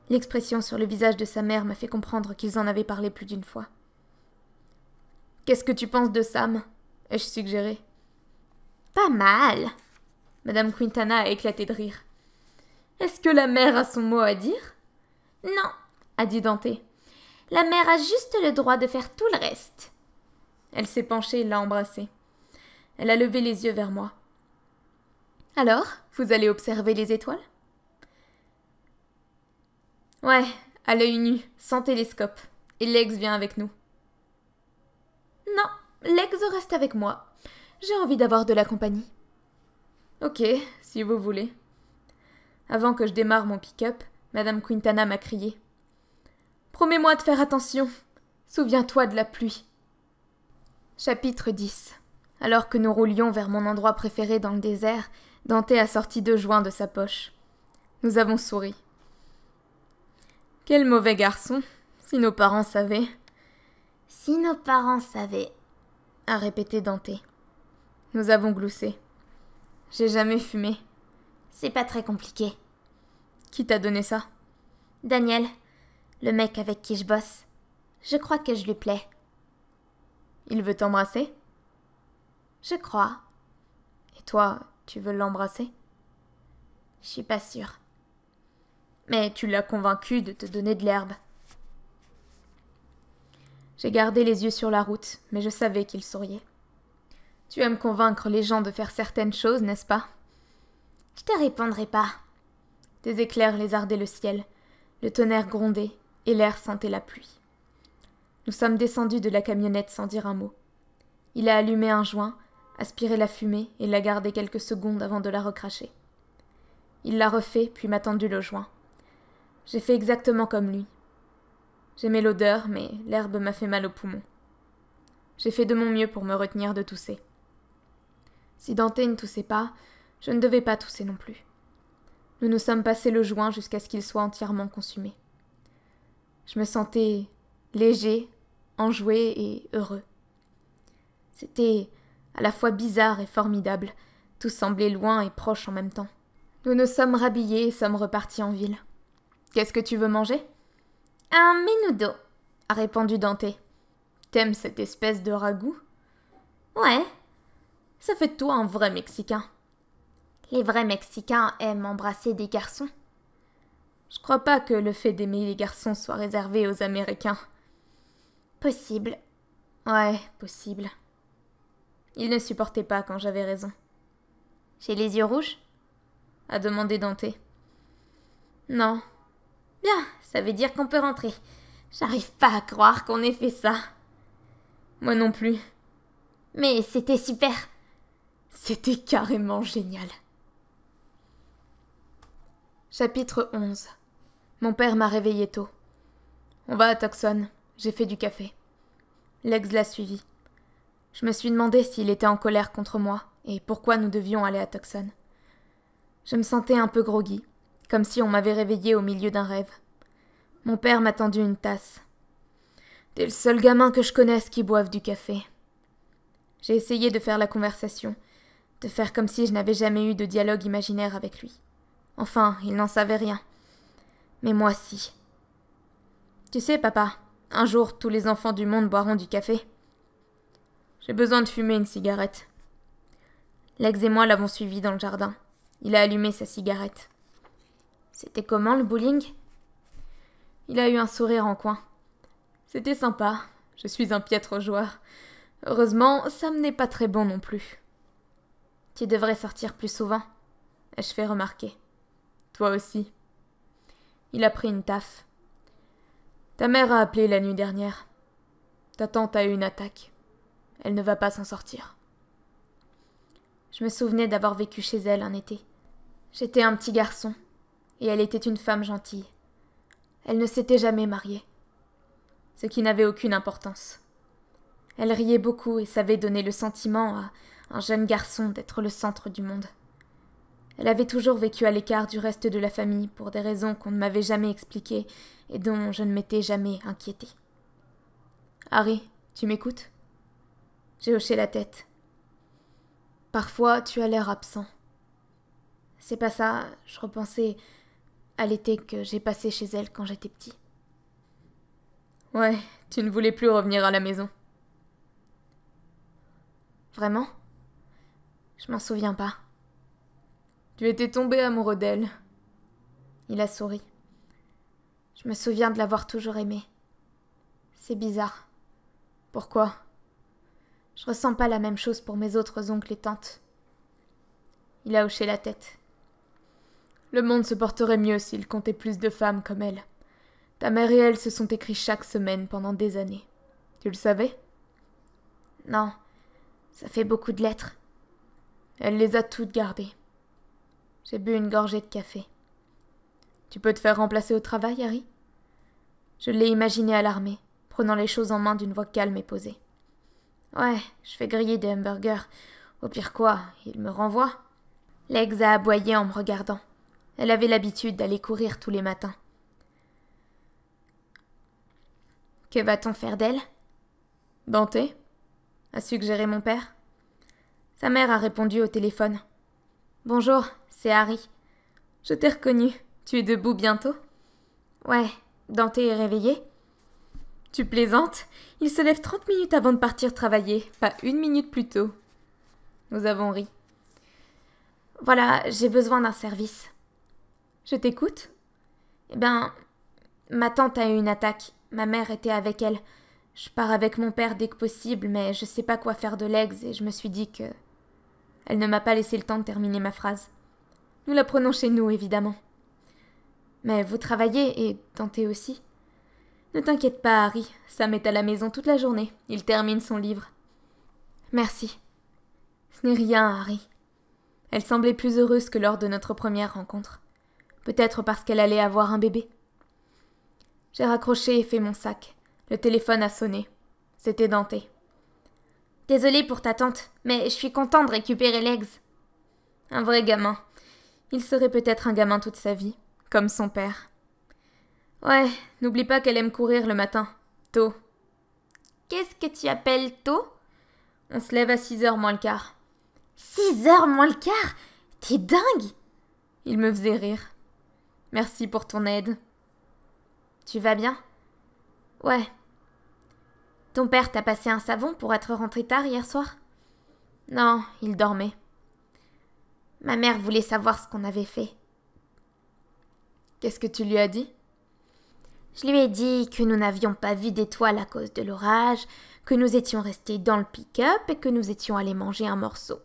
L'expression sur le visage de sa mère m'a fait comprendre qu'ils en avaient parlé plus d'une fois. Qu'est-ce que tu penses de Sam? Ai-je suggéré. Pas mal. Madame Quintana a éclaté de rire. Est-ce que la mère a son mot à dire? Non, a dit Dante. La mère a juste le droit de faire tout le reste. Elle s'est penchée et l'a embrassé. Elle a levé les yeux vers moi. Alors, vous allez observer les étoiles? Ouais, à l'œil nu, sans télescope. Et Legs vient avec nous. Non, Legs reste avec moi. J'ai envie d'avoir de la compagnie. Ok, si vous voulez. Avant que je démarre mon pick-up, Madame Quintana m'a crié. Promets-moi de faire attention. Souviens-toi de la pluie. Chapitre 10. Alors que nous roulions vers mon endroit préféré dans le désert, Dante a sorti 2 joints de sa poche. Nous avons souri. Quel mauvais garçon, si nos parents savaient. Si nos parents savaient, a répété Dante. Nous avons gloussé. J'ai jamais fumé. C'est pas très compliqué. Qui t'a donné ça? Daniel, le mec avec qui je bosse. Je crois que je lui plais. Il veut t'embrasser? Je crois. Et toi, tu veux l'embrasser? Je suis pas sûre. Mais tu l'as convaincu de te donner de l'herbe. J'ai gardé les yeux sur la route, mais je savais qu'il souriait. Tu aimes convaincre les gens de faire certaines choses, n'est-ce pas? Je te répondrai pas. Des éclairs lézardaient le ciel, le tonnerre grondait, et l'air sentait la pluie. Nous sommes descendus de la camionnette sans dire un mot. Il a allumé un joint, aspiré la fumée et l'a gardé quelques secondes avant de la recracher. Il l'a refait, puis m'a tendu le joint. J'ai fait exactement comme lui. J'aimais l'odeur, mais l'herbe m'a fait mal aux poumons. J'ai fait de mon mieux pour me retenir de tousser. Si Dante ne toussait pas, je ne devais pas tousser non plus. Nous nous sommes passés le joint jusqu'à ce qu'il soit entièrement consumé. Je me sentais léger, enjoué et heureux. C'était à la fois bizarre et formidable. Tout semblait loin et proche en même temps. Nous nous sommes rhabillés et sommes repartis en ville. « Qu'est-ce que tu veux manger ?»« Un menudo, » a répondu Dante. « T'aimes cette espèce de ragoût ?»« Ouais, ça fait de toi un vrai Mexicain. » Les vrais Mexicains aiment embrasser des garçons. Je crois pas que le fait d'aimer les garçons soit réservé aux Américains. Possible. Ouais, possible. Il ne supportait pas quand j'avais raison. J'ai les yeux rouges? A demandé Dante. Non. Bien, ça veut dire qu'on peut rentrer. J'arrive pas à croire qu'on ait fait ça. Moi non plus. Mais c'était super. C'était carrément génial. Chapitre 11. Mon père m'a réveillé tôt. On va à Tucson, j'ai fait du café. Legs l'a suivi. Je me suis demandé s'il était en colère contre moi et pourquoi nous devions aller à Tucson. Je me sentais un peu groggy, comme si on m'avait réveillé au milieu d'un rêve. Mon père m'a tendu une tasse. « T'es le seul gamin que je connaisse qui boive du café. » J'ai essayé de faire la conversation, de faire comme si je n'avais jamais eu de dialogue imaginaire avec lui. Enfin, il n'en savait rien. Mais moi si. Tu sais, papa, un jour tous les enfants du monde boiront du café. J'ai besoin de fumer une cigarette. Legs et moi l'avons suivi dans le jardin. Il a allumé sa cigarette. C'était comment le bowling? Il a eu un sourire en coin. C'était sympa. Je suis un piètre joueur. Heureusement, ça me n'est pas très bon non plus. Tu devrais sortir plus souvent, ai-je fait remarquer. Toi aussi. Il a pris une taffe. Ta mère a appelé la nuit dernière. Ta tante a eu une attaque. Elle ne va pas s'en sortir. Je me souvenais d'avoir vécu chez elle un été. J'étais un petit garçon, et elle était une femme gentille. Elle ne s'était jamais mariée, ce qui n'avait aucune importance. Elle riait beaucoup et savait donner le sentiment à un jeune garçon d'être le centre du monde. Elle avait toujours vécu à l'écart du reste de la famille pour des raisons qu'on ne m'avait jamais expliquées et dont je ne m'étais jamais inquiétée. « Harry, tu m'écoutes » J'ai hoché la tête. « Parfois, tu as l'air absent. » C'est pas ça, je repensais à l'été que j'ai passé chez elle quand j'étais petit. « Ouais, tu ne voulais plus revenir à la maison. » Vraiment? Je m'en souviens pas. Tu étais tombé amoureux d'elle. Il a souri. Je me souviens de l'avoir toujours aimée. C'est bizarre. Pourquoi? Je ressens pas la même chose pour mes autres oncles et tantes. Il a hoché la tête. Le monde se porterait mieux s'il comptait plus de femmes comme elle. Ta mère et elle se sont écrits chaque semaine pendant des années. Tu le savais? Non, ça fait beaucoup de lettres. Elle les a toutes gardées. J'ai bu une gorgée de café. Tu peux te faire remplacer au travail, Harry? Je l'ai imaginé à l'armée, prenant les choses en main d'une voix calme et posée. Ouais, je fais griller des hamburgers. Au pire quoi, il me renvoie. Legs a aboyé en me regardant. Elle avait l'habitude d'aller courir tous les matins. Que va-t-on faire d'elle? Dante a suggéré mon père. Sa mère a répondu au téléphone. Bonjour, c'est Harry. Je t'ai reconnu. Tu es debout bientôt? Ouais, Dante est réveillé. Tu plaisantes? Il se lève 30 minutes avant de partir travailler, pas 1 minute plus tôt. Nous avons ri. Voilà, j'ai besoin d'un service. Je t'écoute? Eh bien, ma tante a eu une attaque. Ma mère était avec elle. Je pars avec mon père dès que possible, mais je sais pas quoi faire de Legs et je me suis dit que... Elle ne m'a pas laissé le temps de terminer ma phrase. Nous la prenons chez nous, évidemment. Mais vous travaillez et Dante aussi. Ne t'inquiète pas, Harry. Sam est à la maison toute la journée. Il termine son livre. Merci. Ce n'est rien, Harry. Elle semblait plus heureuse que lors de notre première rencontre. Peut-être parce qu'elle allait avoir un bébé. J'ai raccroché et fait mon sac. Le téléphone a sonné. C'était Dante. Désolée pour ta tante, mais je suis content de récupérer Legs. Un vrai gamin. Il serait peut-être un gamin toute sa vie, comme son père. Ouais, n'oublie pas qu'elle aime courir le matin, tôt. Qu'est-ce que tu appelles tôt? On se lève à 6h moins le quart. 6h moins le quart? T'es dingue! Il me faisait rire. Merci pour ton aide. Tu vas bien? Ouais. Ton père t'a passé un savon pour être rentré tard hier soir? Non, il dormait. Ma mère voulait savoir ce qu'on avait fait. Qu'est-ce que tu lui as dit? Je lui ai dit que nous n'avions pas vu d'étoiles à cause de l'orage, que nous étions restés dans le pick-up et que nous étions allés manger un morceau.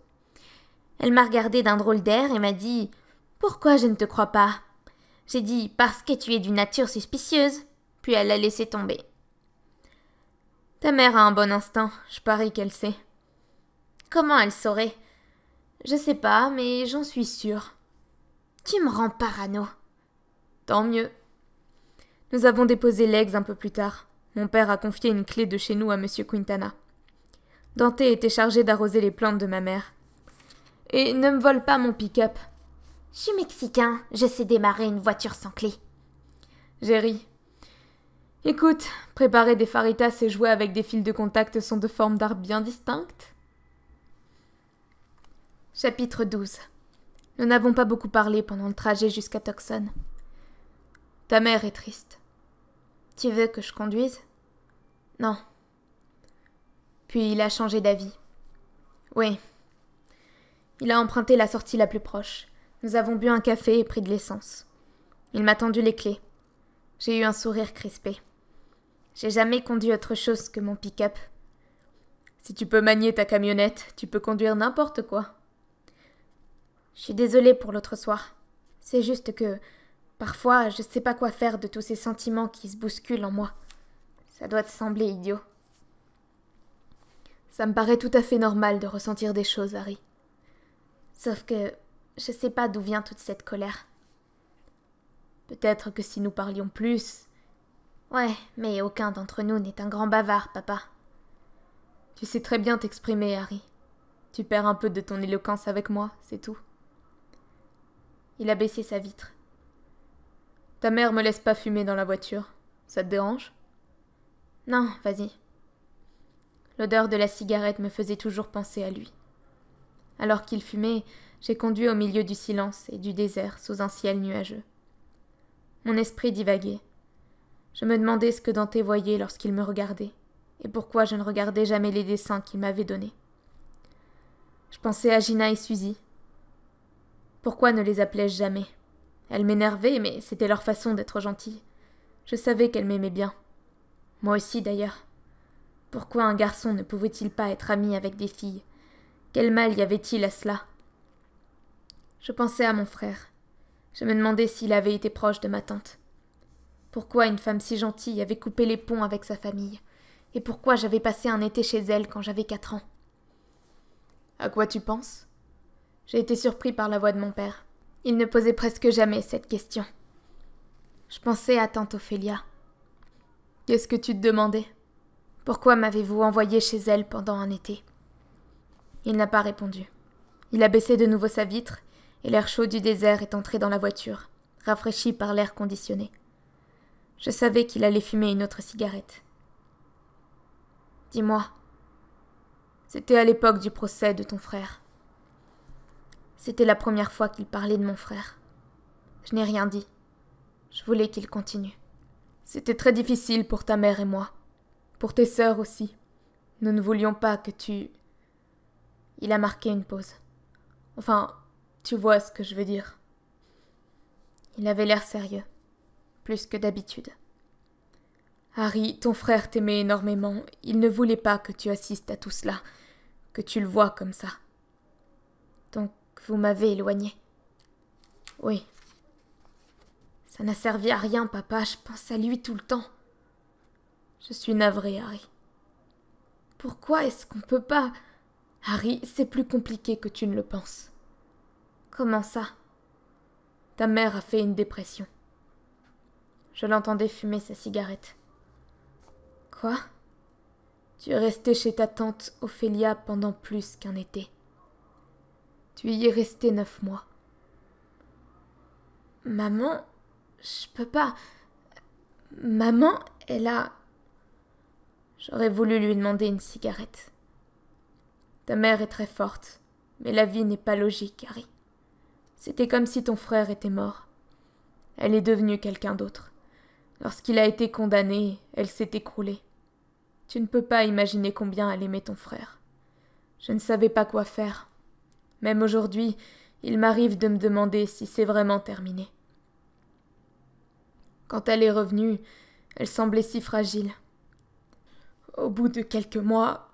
Elle m'a regardé d'un drôle d'air et m'a dit « Pourquoi je ne te crois pas ?» J'ai dit « Parce que tu es d'une nature suspicieuse. » Puis elle l'a laissé tomber. Ta mère a un bon instinct, je parie qu'elle sait. Comment elle saurait? Je sais pas, mais j'en suis sûre. Tu me rends parano. Tant mieux. Nous avons déposé l'Eggs un peu plus tard. Mon père a confié une clé de chez nous à Monsieur Quintana. Dante était chargé d'arroser les plantes de ma mère. Et ne me vole pas mon pick-up. Je suis mexicain, je sais démarrer une voiture sans clé. J'ai ri. Écoute, préparer des faritas et jouer avec des fils de contact sont deux formes d'art bien distinctes. Chapitre 12. Nous n'avons pas beaucoup parlé pendant le trajet jusqu'à Tucson. Ta mère est triste. Tu veux que je conduise? Non. Puis il a changé d'avis. Oui. Il a emprunté la sortie la plus proche. Nous avons bu un café et pris de l'essence. Il m'a tendu les clés. J'ai eu un sourire crispé. J'ai jamais conduit autre chose que mon pick-up. Si tu peux manier ta camionnette, tu peux conduire n'importe quoi. Je suis désolée pour l'autre soir. C'est juste que, parfois, je sais pas quoi faire de tous ces sentiments qui se bousculent en moi. Ça doit te sembler idiot. Ça me paraît tout à fait normal de ressentir des choses, Harry. Sauf que je sais pas d'où vient toute cette colère. Peut-être que si nous parlions plus... Ouais, mais aucun d'entre nous n'est un grand bavard, papa. Tu sais très bien t'exprimer, Harry. Tu perds un peu de ton éloquence avec moi, c'est tout. Il a baissé sa vitre. Ta mère me laisse pas fumer dans la voiture. Ça te dérange? Non, vas-y. L'odeur de la cigarette me faisait toujours penser à lui. Alors qu'il fumait, j'ai conduit au milieu du silence et du désert sous un ciel nuageux. Mon esprit divaguait. Je me demandais ce que Dante voyait lorsqu'il me regardait, et pourquoi je ne regardais jamais les dessins qu'il m'avait donnés. Je pensais à Gina et Suzy. Pourquoi ne les appelais-je jamais? Elles m'énervaient, mais c'était leur façon d'être gentilles. Je savais qu'elles m'aimaient bien. Moi aussi, d'ailleurs. Pourquoi un garçon ne pouvait-il pas être ami avec des filles? Quel mal y avait-il à cela? Je pensais à mon frère. Je me demandais s'il avait été proche de ma tante. Pourquoi une femme si gentille avait coupé les ponts avec sa famille? Et pourquoi j'avais passé un été chez elle quand j'avais 4 ans? À quoi tu penses? J'ai été surpris par la voix de mon père. Il ne posait presque jamais cette question. Je pensais à tante Ophélia. Qu'est-ce que tu te demandais? Pourquoi m'avez-vous envoyé chez elle pendant un été? Il n'a pas répondu. Il a baissé de nouveau sa vitre, et l'air chaud du désert est entré dans la voiture, rafraîchi par l'air conditionné. Je savais qu'il allait fumer une autre cigarette. Dis-moi. C'était à l'époque du procès de ton frère. C'était la première fois qu'il parlait de mon frère. Je n'ai rien dit. Je voulais qu'il continue. C'était très difficile pour ta mère et moi. Pour tes sœurs aussi. Nous ne voulions pas que tu... Il a marqué une pause. Enfin, tu vois ce que je veux dire. Il avait l'air sérieux. Plus que d'habitude. Harry, ton frère t'aimait énormément. Il ne voulait pas que tu assistes à tout cela, que tu le vois comme ça. Donc, vous m'avez éloigné. Oui. Ça n'a servi à rien, papa. Je pense à lui tout le temps. Je suis navrée, Harry. Pourquoi est-ce qu'on peut pas... Harry, c'est plus compliqué que tu ne le penses. Comment ça? Ta mère a fait une dépression. Je l'entendais fumer sa cigarette. Quoi? Tu es resté chez ta tante Ophélia pendant plus qu'un été. Tu y es resté 9 mois. Maman, je peux pas... Maman, elle a... J'aurais voulu lui demander une cigarette. Ta mère est très forte, mais la vie n'est pas logique, Harry. C'était comme si ton frère était mort. Elle est devenue quelqu'un d'autre. Lorsqu'il a été condamné, elle s'est écroulée. Tu ne peux pas imaginer combien elle aimait ton frère. Je ne savais pas quoi faire. Même aujourd'hui, il m'arrive de me demander si c'est vraiment terminé. Quand elle est revenue, elle semblait si fragile. Au bout de quelques mois,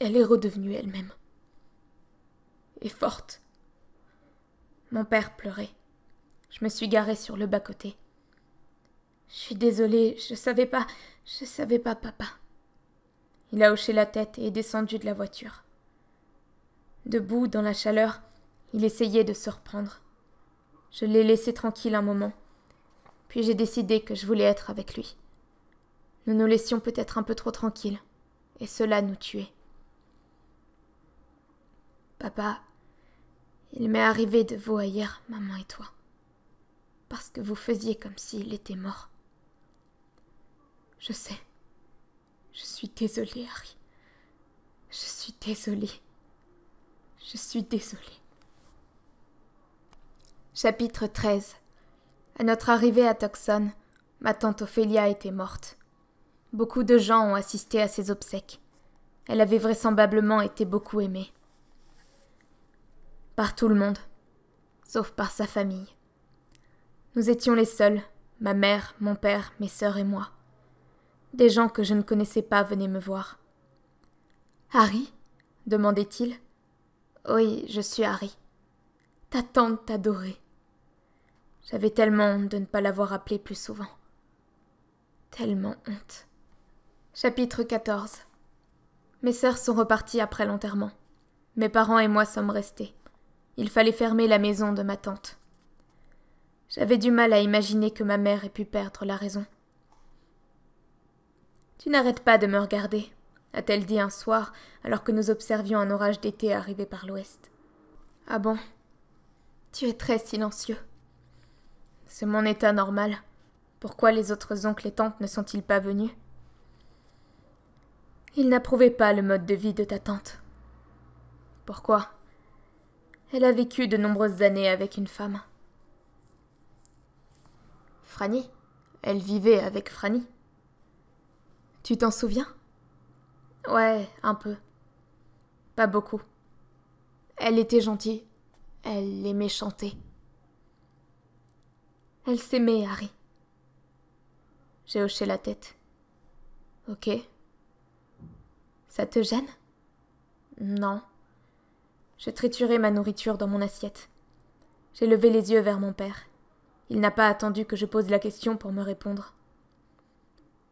elle est redevenue elle-même. Et forte. Mon père pleurait. Je me suis garée sur le bas-côté. Je suis désolée, je savais pas, papa. Il a hoché la tête et est descendu de la voiture. Debout, dans la chaleur, il essayait de se reprendre. Je l'ai laissé tranquille un moment. Puis j'ai décidé que je voulais être avec lui. Nous nous laissions peut-être un peu trop tranquilles, et cela nous tuait. Papa, il m'est arrivé de vous haïr, maman et toi, parce que vous faisiez comme s'il était mort. Je sais. Je suis désolée, Harry. Je suis désolée. Je suis désolée. Chapitre 13. À notre arrivée à Tucson, ma tante Ophélia était morte. Beaucoup de gens ont assisté à ses obsèques. Elle avait vraisemblablement été beaucoup aimée. Par tout le monde, sauf par sa famille. Nous étions les seuls, ma mère, mon père, mes sœurs et moi. Des gens que je ne connaissais pas venaient me voir. « Harry ?» demandait-il. « Oui, je suis Harry. Ta tante t'adorait. » J'avais tellement honte de ne pas l'avoir appelée plus souvent. Tellement honte. Chapitre 14. Mes sœurs sont reparties après l'enterrement. Mes parents et moi sommes restés. Il fallait fermer la maison de ma tante. J'avais du mal à imaginer que ma mère ait pu perdre la raison. « Tu n'arrêtes pas de me regarder, » a-t-elle dit un soir, alors que nous observions un orage d'été arriver par l'ouest. « Ah bon? Tu es très silencieux. » « C'est mon état normal. Pourquoi les autres oncles et tantes ne sont-ils pas venus? » « Ils n'approuvaient pas le mode de vie de ta tante. » « Pourquoi? Elle a vécu de nombreuses années avec une femme. »« Franny? Elle vivait avec Franny. » « Tu t'en souviens? » ?»« Ouais, un peu. Pas beaucoup. Elle était gentille. Elle aimait chanter. » « Elle s'aimait, Harry. » J'ai hoché la tête. « Ok. Ça te gêne? » ?»« Non. » Je triturais ma nourriture dans mon assiette. J'ai levé les yeux vers mon père. Il n'a pas attendu que je pose la question pour me répondre.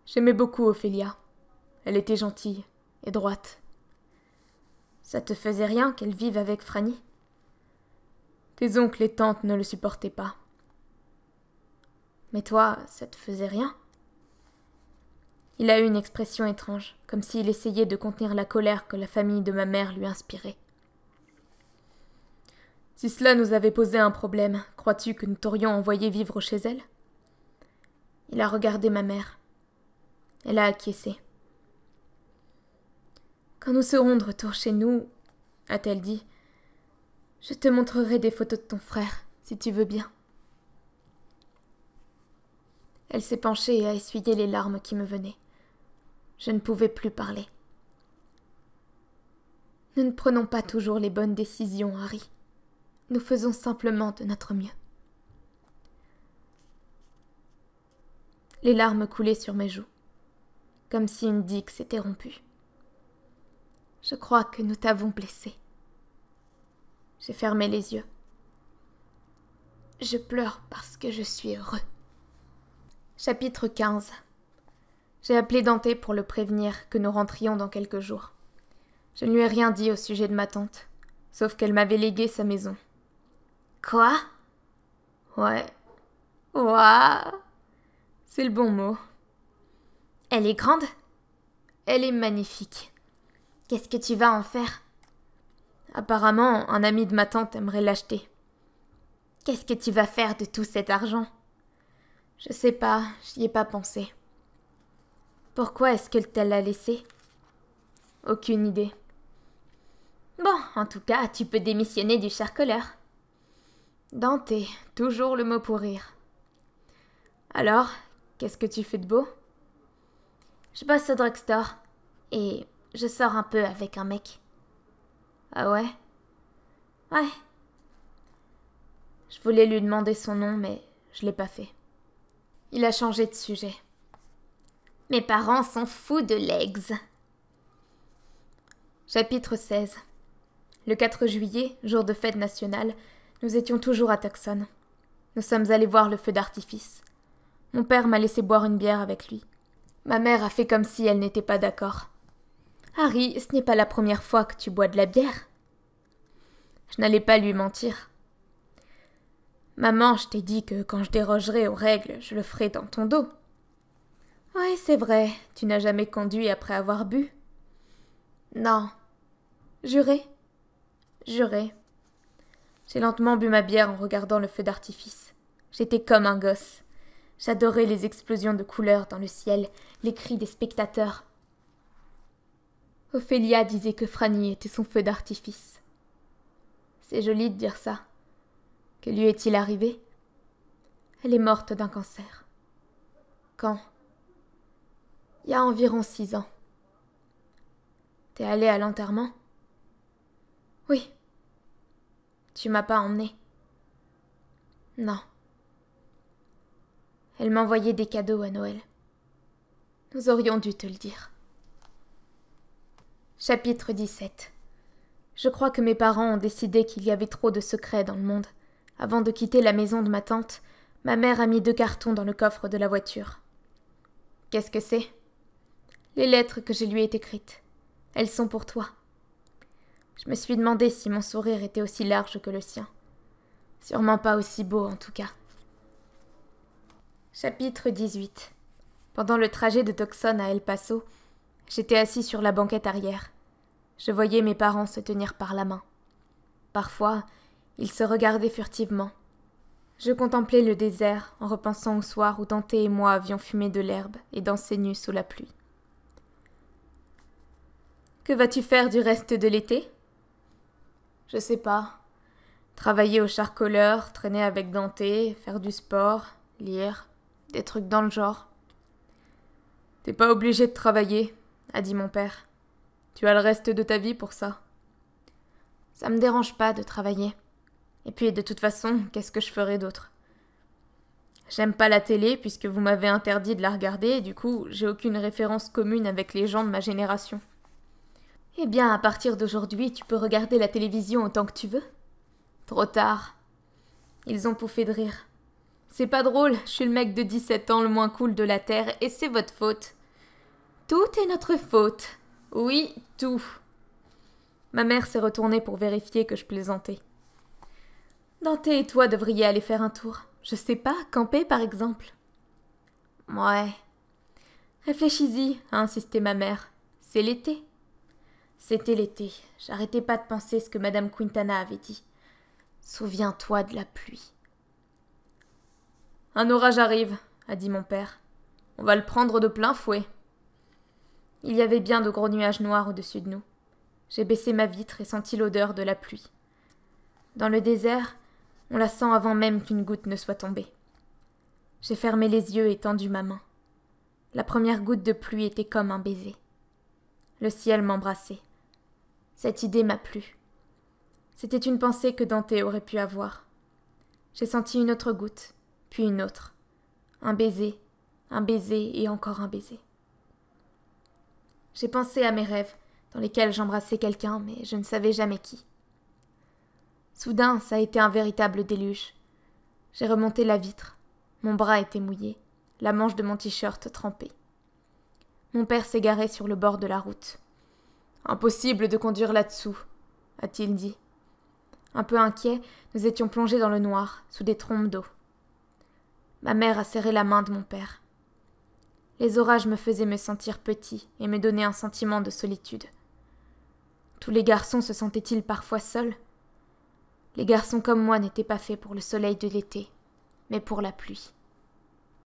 J'aimais beaucoup Ophélia. Elle était gentille et droite. Ça te faisait rien qu'elle vive avec Franny? Tes oncles et tantes ne le supportaient pas. Mais toi, ça te faisait rien? Il a eu une expression étrange, comme s'il essayait de contenir la colère que la famille de ma mère lui inspirait. Si cela nous avait posé un problème, crois-tu que nous t'aurions envoyé vivre chez elle? Il a regardé ma mère. Elle a acquiescé. Quand nous serons de retour chez nous, a-t-elle dit, je te montrerai des photos de ton frère, si tu veux bien. Elle s'est penchée et a essuyé les larmes qui me venaient. Je ne pouvais plus parler. Nous ne prenons pas toujours les bonnes décisions, Harry. Nous faisons simplement de notre mieux. Les larmes coulaient sur mes joues, comme si une digue s'était rompue. Je crois que nous t'avons blessé. J'ai fermé les yeux. Je pleure parce que je suis heureux. Chapitre 15. J'ai appelé Dante pour le prévenir que nous rentrions dans quelques jours. Je ne lui ai rien dit au sujet de ma tante, sauf qu'elle m'avait légué sa maison. Quoi? Ouais. Ouah. C'est le bon mot. Elle est grande? Elle est magnifique. Qu'est-ce que tu vas en faire? Apparemment, un ami de ma tante aimerait l'acheter. Qu'est-ce que tu vas faire de tout cet argent? Je sais pas, j'y ai pas pensé. Pourquoi est-ce qu'elle l'a laissé? Aucune idée. Bon, en tout cas, tu peux démissionner du charcoleur. Dante, toujours le mot pour rire. Alors, qu'est-ce que tu fais de beau? Je bosse au drugstore et je sors un peu avec un mec. Ah ouais? Ouais. Je voulais lui demander son nom, mais je l'ai pas fait. Il a changé de sujet. Mes parents sont fous de legs. Chapitre 16. Le 4 juillet, jour de fête nationale, nous étions toujours à Tucson. Nous sommes allés voir le feu d'artifice. Mon père m'a laissé boire une bière avec lui. Ma mère a fait comme si elle n'était pas d'accord. « Harry, ce n'est pas la première fois que tu bois de la bière. » Je n'allais pas lui mentir. Maman, je t'ai dit que quand je dérogerai aux règles, je le ferai dans ton dos. Oui, c'est vrai, tu n'as jamais conduit après avoir bu. Non. Juré? Juré. J'ai lentement bu ma bière en regardant le feu d'artifice. J'étais comme un gosse. J'adorais les explosions de couleurs dans le ciel, les cris des spectateurs. Ophélia disait que Franny était son feu d'artifice. C'est joli de dire ça. Que lui est-il arrivé? Elle est morte d'un cancer. Quand? Il y a environ 6 ans. T'es allé à l'enterrement? Oui. Tu m'as pas emmené? Non. Elle m'envoyait des cadeaux à Noël. Nous aurions dû te le dire. Chapitre 17. Je crois que mes parents ont décidé qu'il y avait trop de secrets dans le monde. Avant de quitter la maison de ma tante, ma mère a mis 2 cartons dans le coffre de la voiture. Qu'est-ce que c'est? Les lettres que je lui ai écrites. Elles sont pour toi. Je me suis demandé si mon sourire était aussi large que le sien. Sûrement pas aussi beau, en tout cas. Chapitre 18. Pendant le trajet de Tucson à El Paso, j'étais assis sur la banquette arrière. Je voyais mes parents se tenir par la main. Parfois, ils se regardaient furtivement. Je contemplais le désert en repensant au soir où Dante et moi avions fumé de l'herbe et dansé nus sous la pluie. Que vas-tu faire du reste de l'été? Je sais pas. Travailler au charcoleur, traîner avec Dante, faire du sport, lire, des trucs dans le genre. T'es pas obligé de travailler, a dit mon père. Tu as le reste de ta vie pour ça. Ça me dérange pas de travailler. Et puis, de toute façon, qu'est-ce que je ferais d'autre? J'aime pas la télé puisque vous m'avez interdit de la regarder et du coup, j'ai aucune référence commune avec les gens de ma génération. Eh bien, à partir d'aujourd'hui, tu peux regarder la télévision autant que tu veux. Trop tard. Ils ont pouffé de rire. C'est pas drôle, je suis le mec de 17 ans le moins cool de la Terre et c'est votre faute. Tout est notre faute. Oui, tout. Ma mère s'est retournée pour vérifier que je plaisantais. Dante et toi devriez aller faire un tour. Je sais pas, camper par exemple. Ouais. Réfléchis-y, a insisté ma mère. C'est l'été. C'était l'été. J'arrêtais pas de penser ce que Madame Quintana avait dit. Souviens-toi de la pluie. Un orage arrive, a dit mon père. On va le prendre de plein fouet. Il y avait bien de gros nuages noirs au-dessus de nous. J'ai baissé ma vitre et senti l'odeur de la pluie. Dans le désert, on la sent avant même qu'une goutte ne soit tombée. J'ai fermé les yeux et tendu ma main. La première goutte de pluie était comme un baiser. Le ciel m'embrassait. Cette idée m'a plu. C'était une pensée que Dante aurait pu avoir. J'ai senti une autre goutte, puis une autre. Un baiser et encore un baiser. J'ai pensé à mes rêves, dans lesquels j'embrassais quelqu'un, mais je ne savais jamais qui. Soudain, ça a été un véritable déluge. J'ai remonté la vitre. Mon bras était mouillé, la manche de mon t-shirt trempée. Mon père s'est garé sur le bord de la route. « Impossible de conduire là-dessous », a-t-il dit. Un peu inquiets, nous étions plongés dans le noir, sous des trombes d'eau. Ma mère a serré la main de mon père. Les orages me faisaient me sentir petit et me donnaient un sentiment de solitude. Tous les garçons se sentaient-ils parfois seuls? Les garçons comme moi n'étaient pas faits pour le soleil de l'été, mais pour la pluie.